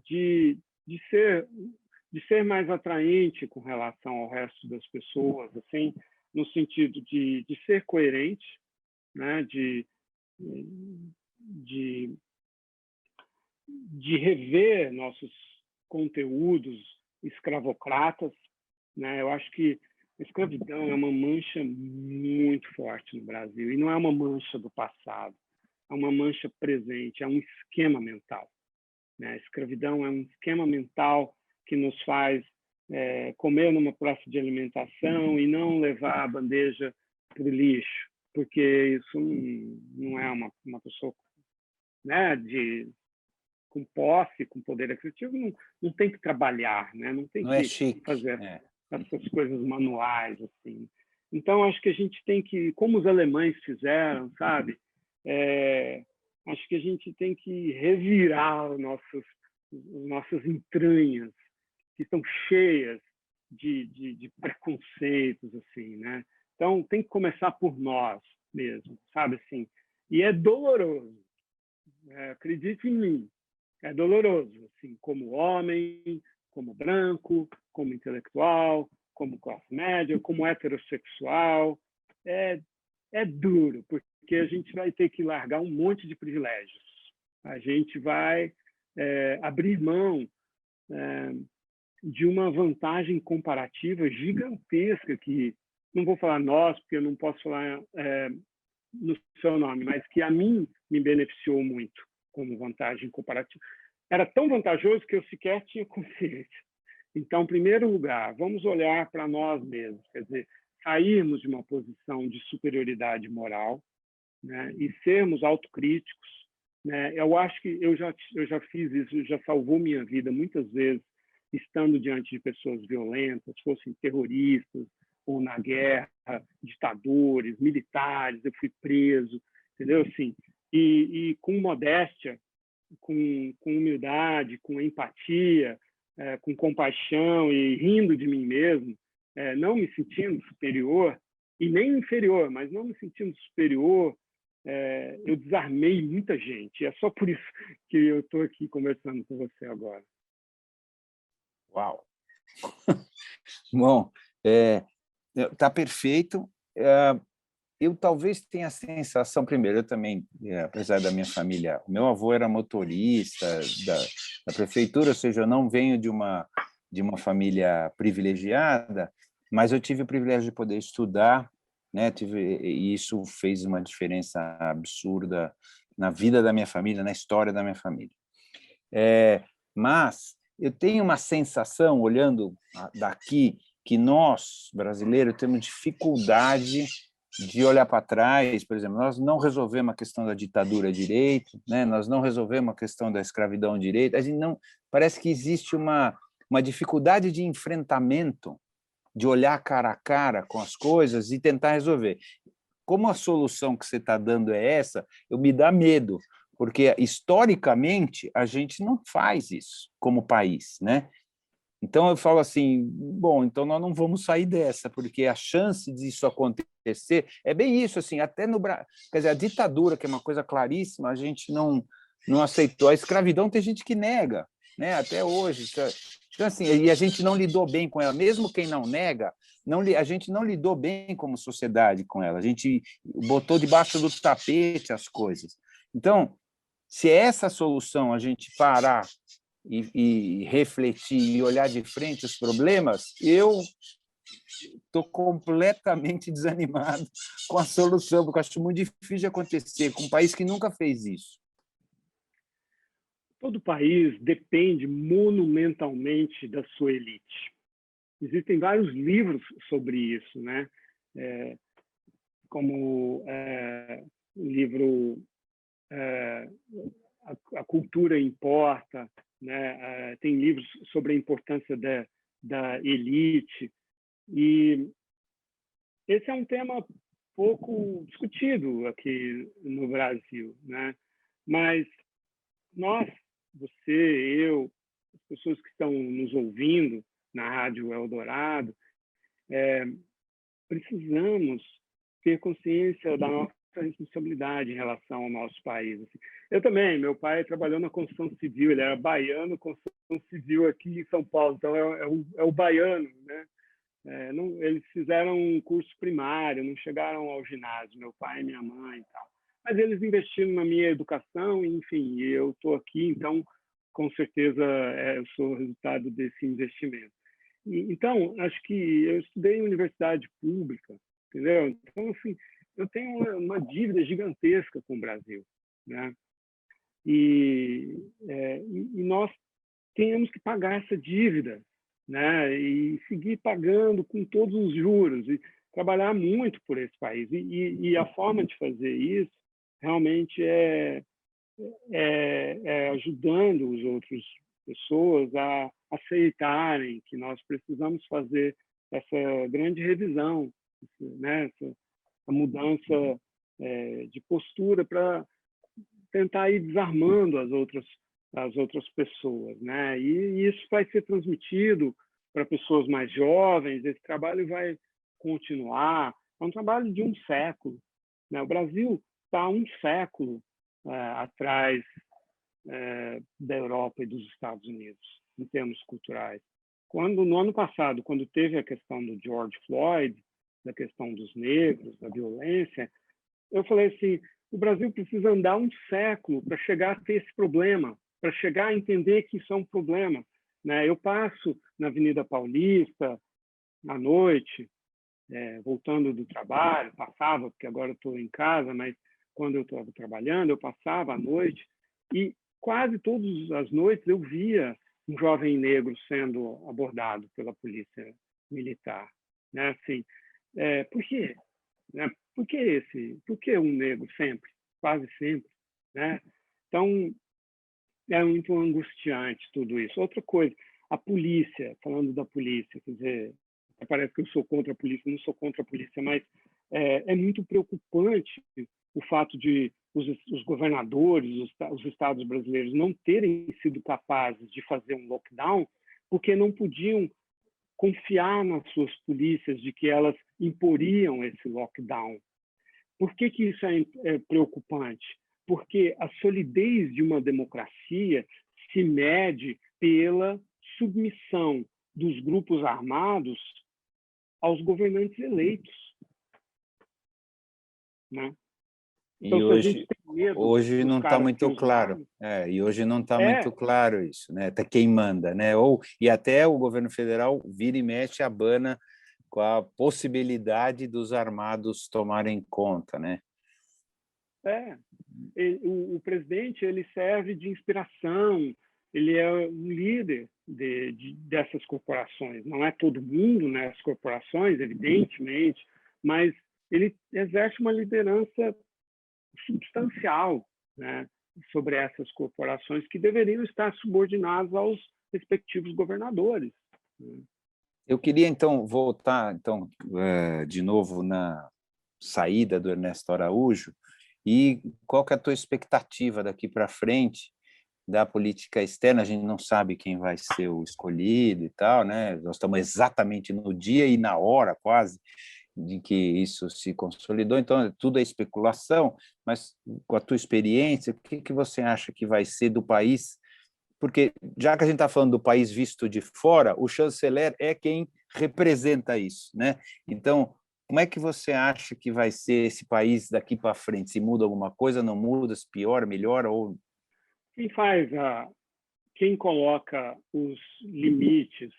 de ser mais atraente com relação ao resto das pessoas, assim, no sentido de ser coerente, né? De, de rever nossos conteúdos escravocratas, né? Eu acho que a escravidão é uma mancha muito forte no Brasil, e não é uma mancha do passado, é uma mancha presente, é um esquema mental, né? A escravidão é um esquema mental que nos faz comer numa praça de alimentação e não levar a bandeja para o lixo, porque isso não é uma pessoa, né, com posse, com poder aquisitivo, não tem que trabalhar, né? Não tem Não é que chique. fazer essas coisas manuais, assim. Então, acho que a gente tem que, como os alemães fizeram, sabe? Acho que a gente tem que revirar nossas entranhas, que estão cheias de preconceitos, assim, né? Então, tem que começar por nós mesmo, sabe? Assim, e é doloroso, acredite em mim, é doloroso, assim, como homem, como branco, como intelectual, como classe média, como heterossexual. É duro, porque a gente vai ter que largar um monte de privilégios. A gente vai abrir mão de uma vantagem comparativa gigantesca que, não vou falar nós, porque eu não posso falar no seu nome, mas que a mim me beneficiou muito como vantagem comparativa. Era tão vantajoso que eu sequer tinha consciência. Então, em primeiro lugar, vamos olhar para nós mesmos, quer dizer, sairmos de uma posição de superioridade moral, né, e sermos autocríticos, né? Eu acho que eu já fiz isso, já salvou minha vida muitas vezes, estando diante de pessoas violentas, fossem terroristas ou na guerra, ditadores, militares, eu fui preso, entendeu? Assim, e com modéstia, com humildade, com empatia, com compaixão e rindo de mim mesmo, não me sentindo superior, e nem inferior, mas não me sentindo superior, eu desarmei muita gente. É só por isso que eu estou aqui conversando com você agora. Uau! Bom, está perfeito. Eu talvez tenha a sensação, primeiro, eu também, apesar da minha família, o meu avô era motorista da prefeitura, ou seja, eu não venho de uma família privilegiada, mas eu tive o privilégio de poder estudar, né? E isso fez uma diferença absurda na vida da minha família, na história da minha família. Mas eu tenho uma sensação, olhando daqui, que nós, brasileiros, temos dificuldade de olhar para trás. Por exemplo, nós não resolvemos a questão da ditadura direito, né? Nós não resolvemos a questão da escravidão direito. A gente não, parece que existe uma dificuldade de enfrentamento, de olhar cara a cara com as coisas e tentar resolver. Como a solução que você está dando é essa, eu me dá medo, porque historicamente a gente não faz isso como país, né? Então eu falo assim, bom, então nós não vamos sair dessa, porque a chance disso acontecer é bem isso, assim, até no Brasil, quer dizer, a ditadura, que é uma coisa claríssima, a gente não aceitou. A escravidão tem gente que nega, né? Até hoje. Então, assim, e a gente não lidou bem com ela, mesmo quem não nega, a gente não lidou bem como sociedade com ela, a gente botou debaixo do tapete as coisas. Então, se essa solução a gente parar e refletir e olhar de frente os problemas, eu estou completamente desanimado com a solução, porque acho muito difícil de acontecer com um país que nunca fez isso. Todo país depende monumentalmente da sua elite. existem vários livros sobre isso, né? Como o livro A Cultura Importa, né? Tem livros sobre a importância da elite, e esse é um tema pouco discutido aqui no Brasil, né? Mas nós, você, eu, as pessoas que estão nos ouvindo na Rádio Eldorado, precisamos ter consciência da nossa responsabilidade em relação ao nosso país. Assim. Eu também, meu pai trabalhou na construção civil, ele era baiano, construção civil aqui em São Paulo, então é o baiano, né? Eles fizeram um curso primário, não chegaram ao ginásio, meu pai e minha mãe e tal. Mas eles investiram na minha educação, enfim, e eu estou aqui, então, com certeza, eu sou resultado desse investimento. Então, acho que eu estudei em universidade pública, entendeu? Então, assim, eu tenho uma dívida gigantesca com o Brasil, né? E nós temos que pagar essa dívida, né? E seguir pagando com todos os juros e trabalhar muito por esse país. E a forma de fazer isso realmente é ajudando as outras pessoas a aceitarem que nós precisamos fazer essa grande revisão, né? A mudança de postura para tentar ir desarmando as outras pessoas, né? E isso vai ser transmitido para pessoas mais jovens. Esse trabalho vai continuar. É um trabalho de um século, né? O Brasil está um século atrás da Europa e dos Estados Unidos em termos culturais. No ano passado, quando teve a questão do George Floyd, da questão dos negros, da violência, eu falei assim: o Brasil precisa andar um século para chegar a ter esse problema, para chegar a entender que isso é um problema, né? Eu passo na Avenida Paulista à noite, voltando do trabalho, passava, porque agora estou em casa, mas quando eu estava trabalhando, eu passava à noite e quase todas as noites eu via um jovem negro sendo abordado pela polícia militar, né? Assim, por quê? Né? Por que um negro sempre? Quase sempre, né? Então, é muito angustiante tudo isso. Outra coisa, a polícia, falando da polícia, quer dizer, parece que eu sou contra a polícia, não sou contra a polícia, mas é muito preocupante o fato de os governadores, os estados brasileiros não terem sido capazes de fazer um lockdown, porque não podiam confiar nas suas polícias de que elas imporiam esse lockdown. Por que isso é preocupante? Porque a solidez de uma democracia se mede pela submissão dos grupos armados aos governantes eleitos, né? Então, E se a gente tem medo hoje dos não está caras que muito usam claro. armas, E hoje não está muito claro isso, né? Até quem manda, né? E até o governo federal vira e mexe abana com a possibilidade dos armados tomarem conta, né? O presidente ele serve de inspiração, ele é um líder dessas corporações. Não é todo mundo nas corporações, evidentemente, mas ele exerce uma liderança substancial, né, sobre essas corporações que deveriam estar subordinadas aos respectivos governadores. Eu queria, então, voltar de novo na saída do Ernesto Araújo e qual que é a tua expectativa daqui para frente da política externa. A gente não sabe quem vai ser o escolhido e tal, né? Nós estamos exatamente no dia e na hora quase de que isso se consolidou, então tudo é especulação, mas com a tua experiência, o que você acha que vai ser do país? Porque já que a gente está falando do país visto de fora, o chanceler é quem representa isso, né? Então, como é que você acha que vai ser esse país daqui para frente? Se muda alguma coisa, não muda, se piora, melhora ou... Quem coloca os limites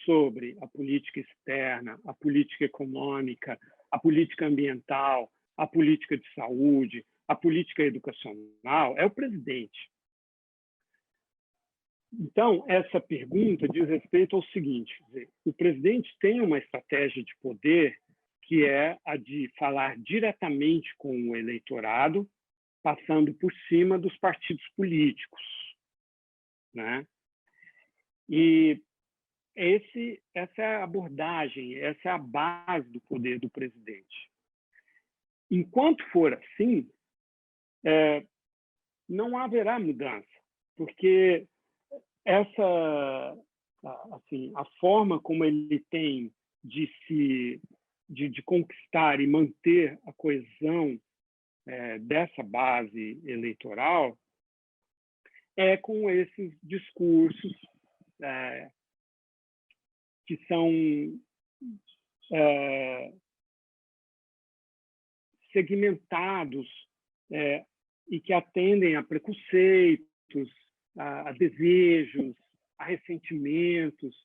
sobre a política externa, a política econômica, a política ambiental, a política de saúde, a política educacional é o presidente. Então, essa pergunta diz respeito ao seguinte: quer dizer, o presidente tem uma estratégia de poder que é a de falar diretamente com o eleitorado, passando por cima dos partidos políticos, né? E essa é a abordagem, essa é a base do poder do presidente. Enquanto for assim, não haverá mudança, porque a forma como ele tem de conquistar e manter a coesão dessa base eleitoral é com esses discursos que são segmentados e que atendem a preconceitos, a desejos, a ressentimentos.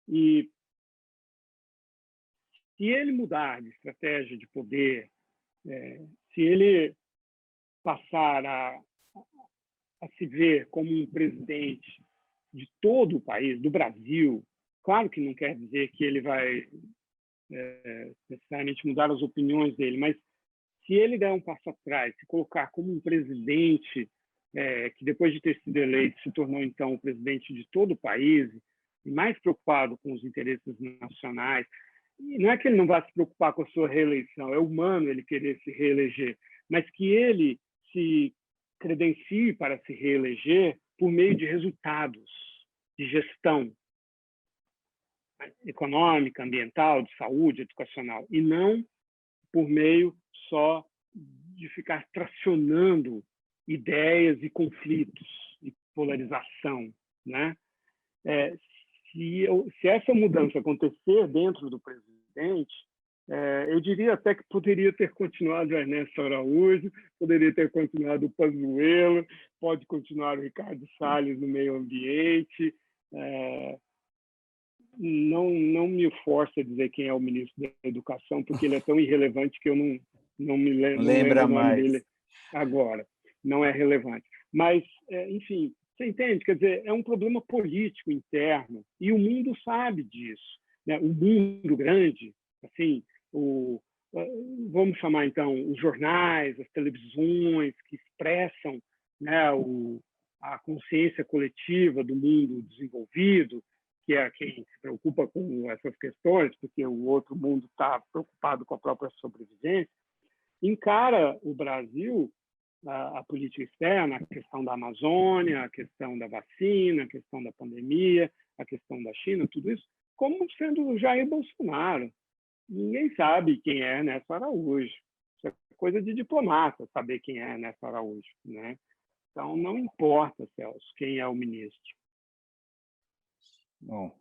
E se ele mudar de estratégia de poder, se ele passar a se ver como um presidente de todo o país, do Brasil, claro que não quer dizer que ele vai necessariamente mudar as opiniões dele, mas se ele der um passo atrás, se colocar como um presidente que depois de ter sido eleito se tornou então o presidente de todo o país e mais preocupado com os interesses nacionais, e não é que ele não vá se preocupar com a sua reeleição, é humano ele querer se reeleger, mas que ele se credencie para se reeleger por meio de resultados de gestão econômica, ambiental, de saúde, educacional, e não por meio só de ficar tracionando ideias e conflitos e polarização, né? Se essa mudança acontecer dentro do presidente, eu diria até que poderia ter continuado Ernesto Araújo, poderia ter continuado o Pazuello, pode continuar o Ricardo Salles no meio ambiente. Não me force a dizer quem é o ministro da Educação, porque ele é tão irrelevante que eu não lembro o nome dele agora. Não é relevante. Mas, enfim, você entende? Quer dizer, é um problema político interno e o mundo sabe disso, né? O mundo grande, assim, vamos chamar então os jornais, as televisões que expressam, né, a consciência coletiva do mundo desenvolvido, que é quem se preocupa com essas questões, porque o outro mundo está preocupado com a própria sobrevivência, encara o Brasil, a política externa, a questão da Amazônia, a questão da vacina, a questão da pandemia, a questão da China, tudo isso, como sendo o Jair Bolsonaro. Ninguém sabe quem é Ernesto Araújo. Isso é coisa de diplomata, saber quem é Ernesto Araújo, né? Então, não importa, Celso, quem é o ministro. Bom,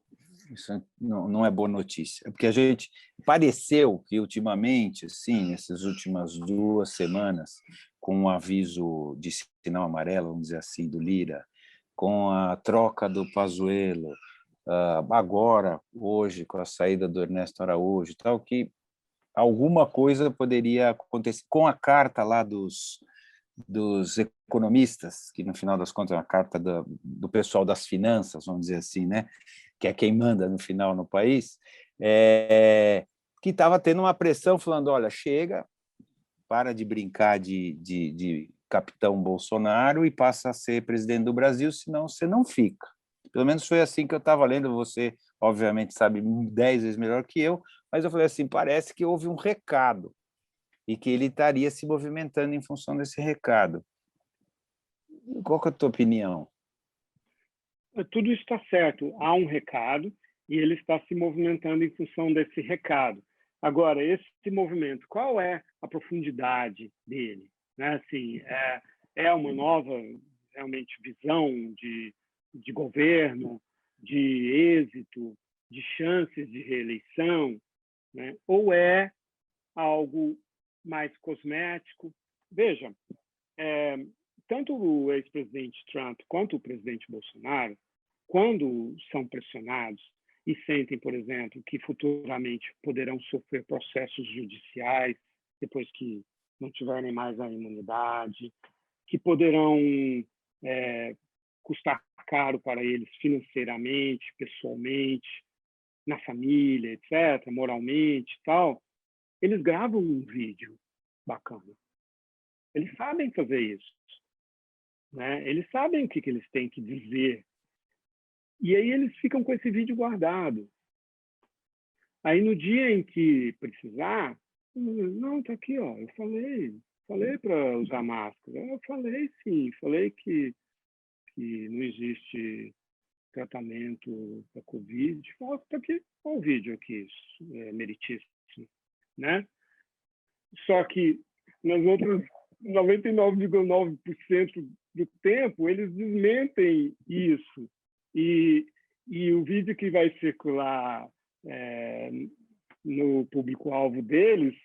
isso não é boa notícia. É porque a gente pareceu que, ultimamente, assim, nessas últimas 2 semanas, com o aviso de sinal amarelo, vamos dizer assim, do Lira, com a troca do Pazuello, agora, hoje, com a saída do Ernesto Araújo, tal, que alguma coisa poderia acontecer com a carta lá dos economistas, que no final das contas é uma carta do pessoal das finanças, vamos dizer assim, né? Que é quem manda no final no país, que estava tendo uma pressão falando, olha, chega, para de brincar de capitão Bolsonaro e passa a ser presidente do Brasil, senão você não fica. Pelo menos foi assim que eu estava lendo, você obviamente sabe 10 vezes melhor que eu, mas eu falei assim, parece que houve um recado e que ele estaria se movimentando em função desse recado. Qual que é a tua opinião? Tudo isso está certo. Há um recado e ele está se movimentando em função desse recado. Agora, esse movimento, qual é a profundidade dele? Né? Assim, é uma nova, realmente, visão de governo, de êxito, de chances de reeleição, né? Ou é algo mais cosmético? Veja, tanto o ex-presidente Trump quanto o presidente Bolsonaro, quando são pressionados e sentem, por exemplo, que futuramente poderão sofrer processos judiciais depois que não tiverem mais a imunidade, que poderão custar caro para eles financeiramente, pessoalmente, na família, etc., moralmente e tal, eles gravam um vídeo bacana. Eles sabem fazer isso, né? Eles sabem o que eles têm que dizer. E aí eles ficam com esse vídeo guardado. Aí no dia em que precisar, não, tá aqui, ó, eu falei para usar máscara. Eu falei sim, falei que não existe tratamento para Covid. Tá aqui, olha o vídeo aqui, meritíssimo, né? Só que nas outras 99,9% do tempo, eles desmentem isso. E o vídeo que vai circular no público-alvo deles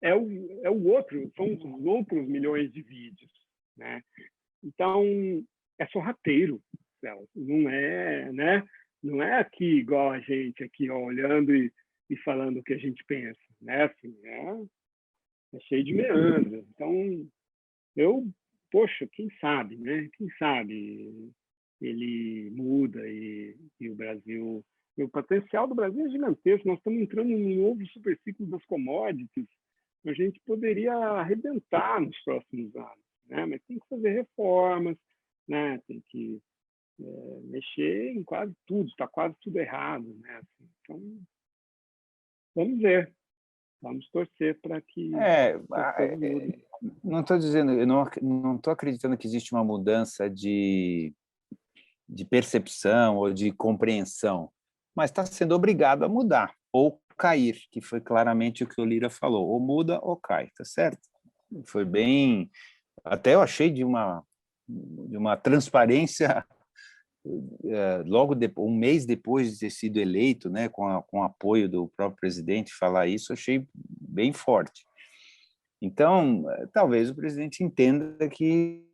é o outro, são os outros milhões de vídeos, né? Então, é sorrateiro, não é, né? Não é aqui igual a gente aqui ó, olhando e falando o que a gente pensa, né? Assim, é cheio de meandros. Então, poxa, quem sabe, né? Quem sabe ele muda e o Brasil... O potencial do Brasil é gigantesco. Nós estamos entrando num novo superciclo das commodities. A gente poderia arrebentar nos próximos anos, né? Mas tem que fazer reformas, né? Tem que mexer em quase tudo. Está quase tudo errado, né? Então, vamos ver. Vamos torcer para que as coisas mudem. Não estou dizendo, eu não estou acreditando que existe uma mudança de percepção ou de compreensão, mas está sendo obrigado a mudar ou cair, que foi claramente o que o Lira falou, ou muda ou cai, tá certo? Foi bem, até eu achei de uma transparência logo depois, um mês depois de ter sido eleito, né, com o apoio do próprio presidente, falar isso, eu achei bem forte. Então, talvez o presidente entenda que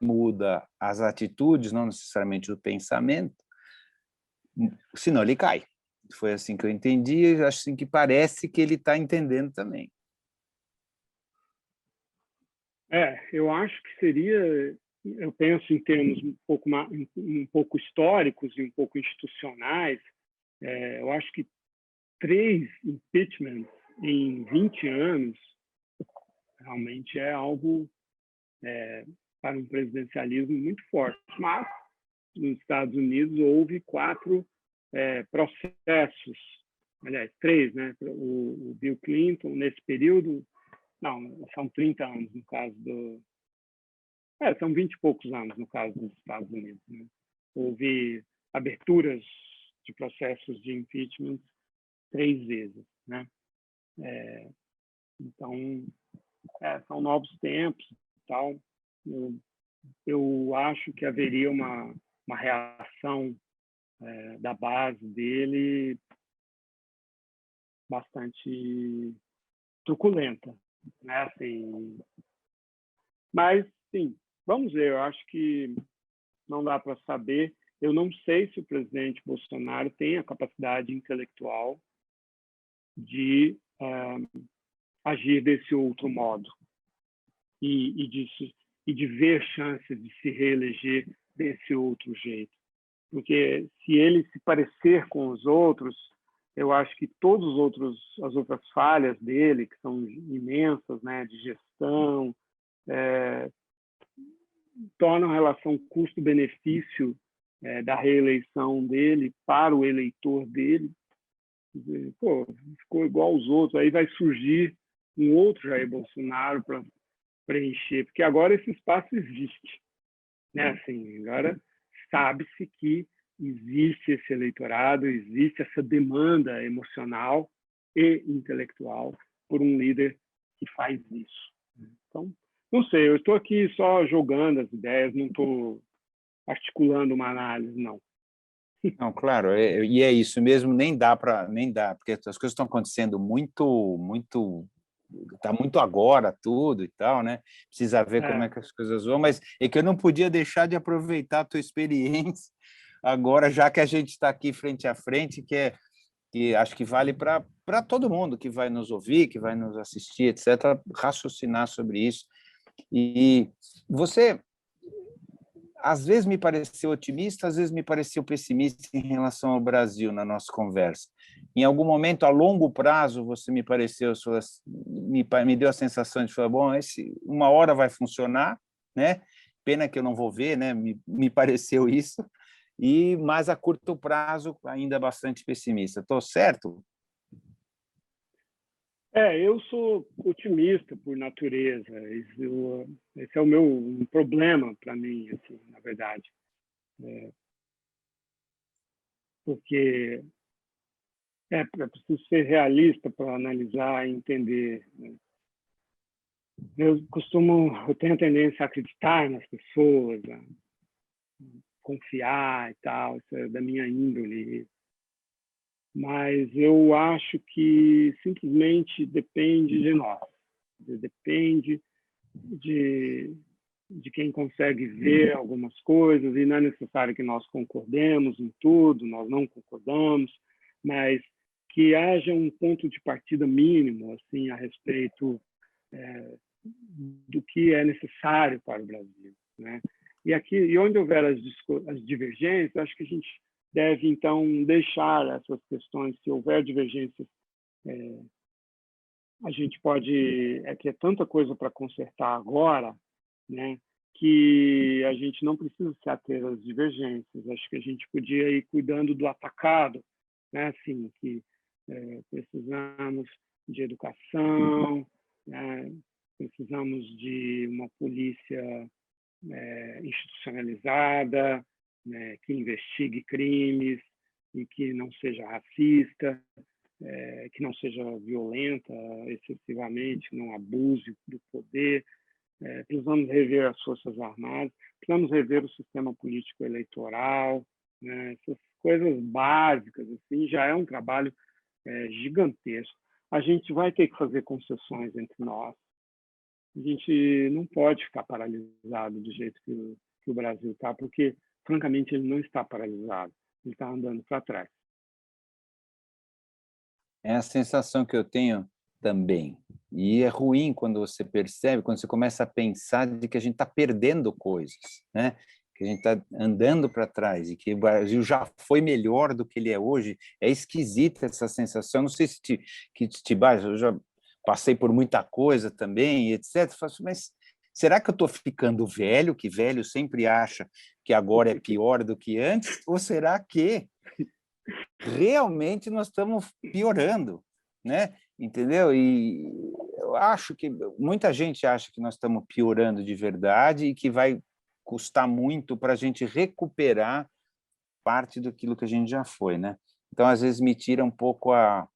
muda as atitudes, não necessariamente o pensamento, senão ele cai. Foi assim que eu entendi, e acho assim que parece que ele está entendendo também. Eu acho que seria, eu penso em termos um pouco históricos e um pouco institucionais, eu acho que 3 impeachments em 20 anos realmente é algo para um presidencialismo muito forte. Mas, nos Estados Unidos, houve 4 processos, aliás, 3, né? O Bill Clinton, nesse período, não, são 30 anos no caso do... são 20 e poucos anos no caso dos Estados Unidos, né? Houve aberturas de processos de impeachment 3 vezes, né? Então, são novos tempos e tal. Eu acho que haveria uma reação da base dele bastante truculenta, né? Assim, mas, sim, vamos ver. Eu acho que não dá para saber. Eu não sei se o presidente Bolsonaro tem a capacidade intelectual de agir desse outro modo e de ver chances de se reeleger desse outro jeito. Porque se ele se parecer com os outros, eu acho que as outras falhas dele, que são imensas, né, de gestão, tornam a relação custo-benefício da reeleição dele para o eleitor dele, ficou igual aos outros, aí vai surgir um outro Jair Bolsonaro para preencher, porque agora esse espaço existe, né? Assim, agora sabe-se que existe esse eleitorado, existe essa demanda emocional e intelectual por um líder que faz isso. Então, não sei, eu estou aqui só jogando as ideias, não estou articulando uma análise, não. Não, claro, e é isso mesmo, nem dá, porque as coisas estão acontecendo muito, está muito agora tudo e tal, né? Precisa ver como é que as coisas vão, mas é que eu não podia deixar de aproveitar a tua experiência agora, já que a gente está aqui frente a frente, que acho que vale para todo mundo que vai nos ouvir, que vai nos assistir, etc., raciocinar sobre isso. E você, às vezes me pareceu otimista, às vezes me pareceu pessimista em relação ao Brasil na nossa conversa. Em algum momento, a longo prazo, você me pareceu, me deu a sensação de falar, bom, uma hora vai funcionar, né? Pena que eu não vou ver, né? Me pareceu isso. Mas a curto prazo, ainda bastante pessimista. Estou certo? Eu sou otimista por natureza. Esse é o meu um problema para mim, assim, na verdade. Porque é preciso ser realista para analisar e entender, né? Eu tenho a tendência a acreditar nas pessoas, a confiar e tal, isso é da minha índole. Mas eu acho que simplesmente depende de nós, depende de quem consegue ver algumas coisas, e não é necessário que nós concordemos em tudo, nós não concordamos, mas que haja um ponto de partida mínimo assim a respeito do que é necessário para o Brasil, né? E onde houver as divergências, acho que a gente deve então deixar essas questões. Se houver divergências, a gente pode que é tanta coisa para consertar agora, né? Que a gente não precisa se ater às divergências. Acho que a gente podia ir cuidando do atacado, né? Assim, que precisamos de educação, né? Precisamos de uma polícia institucionalizada, né? Que investigue crimes e que não seja racista, que não seja violenta excessivamente, não abuse do poder. Precisamos rever as Forças Armadas, precisamos rever o sistema político eleitoral, né? Essas coisas básicas assim, já é um trabalho gigantesco. A gente vai ter que fazer concessões entre nós. A gente não pode ficar paralisado do jeito que o Brasil está, porque, francamente, ele não está paralisado, ele está andando para trás. É a sensação que eu tenho também. E é ruim quando você percebe, quando você começa a pensar de que a gente está perdendo coisas, né? Que a gente está andando para trás e que o Brasil já foi melhor do que ele é hoje. É esquisita essa sensação. Não sei se te bate, eu já passei por muita coisa também, etc. Mas será que eu estou ficando velho, que velho sempre acha que agora é pior do que antes? Ou será que realmente nós estamos piorando, né? Entendeu? E eu acho que muita gente acha que nós estamos piorando de verdade e que vai custar muito para a gente recuperar parte daquilo que a gente já foi, né? Então, às vezes, me tira um pouco a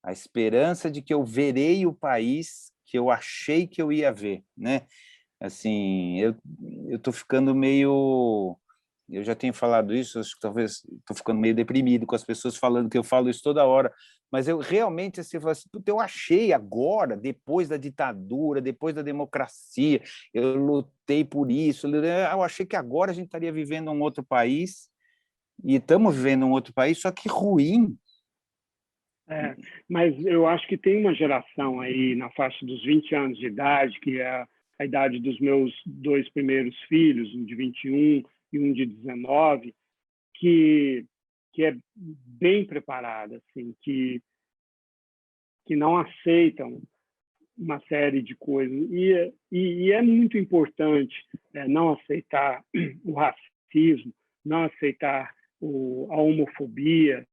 esperança de que eu verei o país que eu achei que eu ia ver, né? Assim, eu estou ficando meio... Eu já tenho falado isso, acho que talvez estou ficando meio deprimido com as pessoas falando que eu falo isso toda hora, mas eu realmente, assim, eu achei agora, depois da ditadura, depois da democracia, eu lutei por isso, eu achei que agora a gente estaria vivendo um outro país, e estamos vivendo um outro país, só que ruim. Mas eu acho que tem uma geração aí na faixa dos 20 anos de idade, que é a idade dos meus dois primeiros filhos, um de 21 e um de 19, que é bem preparada, assim, que não aceitam uma série de coisas. E é muito importante não aceitar o racismo, não aceitar a homofobia,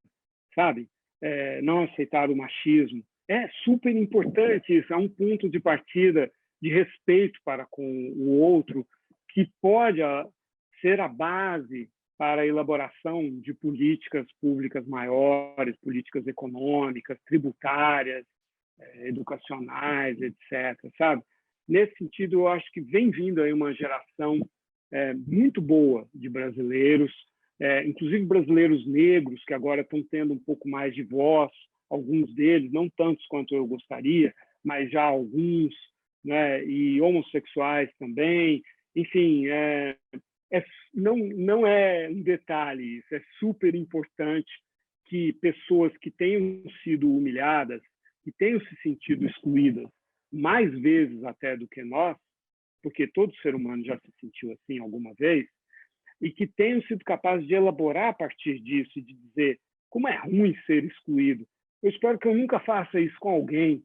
sabe? Não aceitar o machismo. É super importante isso, é um ponto de partida de respeito para com o outro que pode ser a base para a elaboração de políticas públicas maiores, políticas econômicas, tributárias, educacionais, etc., sabe? Nesse sentido, eu acho que vem vindo aí uma geração muito boa de brasileiros, inclusive brasileiros negros, que agora estão tendo um pouco mais de voz, alguns deles, não tantos quanto eu gostaria, mas já alguns, né? E homossexuais também. Enfim, não é um detalhe isso, é super importante que pessoas que tenham sido humilhadas, que tenham se sentido excluídas mais vezes até do que nós, porque todo ser humano já se sentiu assim alguma vez, e que tenham sido capazes de elaborar a partir disso e de dizer como é ruim ser excluído. Eu espero que eu nunca faça isso com alguém.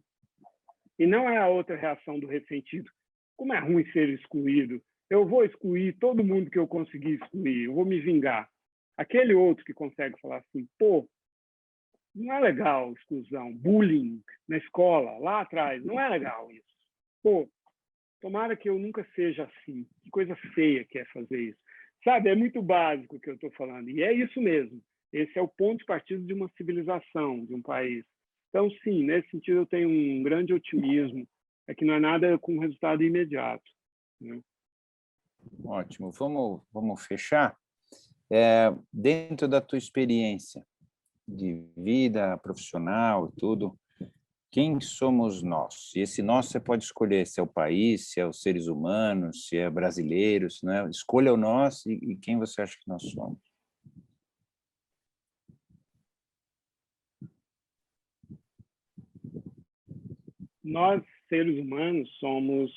E não é a outra reação do ressentido. Como é ruim ser excluído. Eu vou excluir todo mundo que eu conseguir excluir. Eu vou me vingar. Aquele outro que consegue falar assim, pô, não é legal exclusão, bullying na escola, lá atrás, não é legal isso. Pô, tomara que eu nunca seja assim. Que coisa feia que é fazer isso. Sabe, é muito básico o que eu estou falando. E é isso mesmo. Esse é o ponto de partida de uma civilização, de um país. Então, sim, nesse sentido eu tenho um grande otimismo. É que não é nada com resultado imediato, né? Ótimo. Vamos fechar. Dentro da tua experiência de vida profissional e tudo, quem somos nós? E esse nós você pode escolher se é o país, se é os seres humanos, se é brasileiro, se não é. Escolha o nós e quem você acha que nós somos. Nós, seres humanos, somos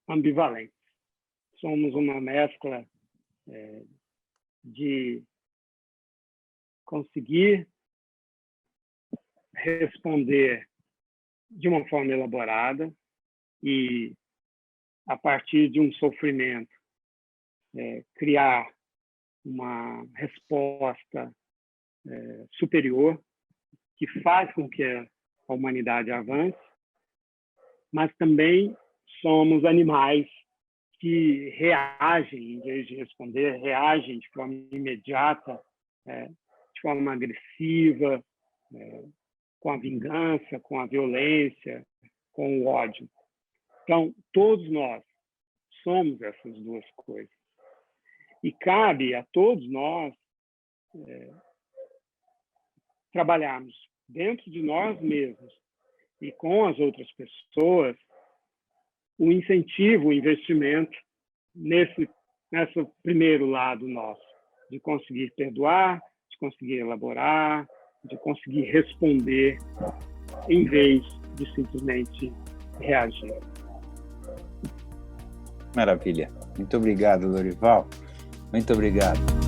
ambivalentes. Somos uma mescla de conseguir responder de uma forma elaborada e, a partir de um sofrimento, criar uma resposta superior que faz com que a humanidade avance, mas também somos animais que reagem, em vez de responder, reagem de forma imediata, de forma agressiva, com a vingança, com a violência, com o ódio. Então, todos nós somos essas duas coisas. E cabe a todos nós trabalharmos dentro de nós mesmos e com as outras pessoas o incentivo, o investimento nesse primeiro lado nosso, de conseguir perdoar, de conseguir elaborar, de conseguir responder, em vez de simplesmente reagir. Maravilha. Muito obrigado, Lorival. Muito obrigado.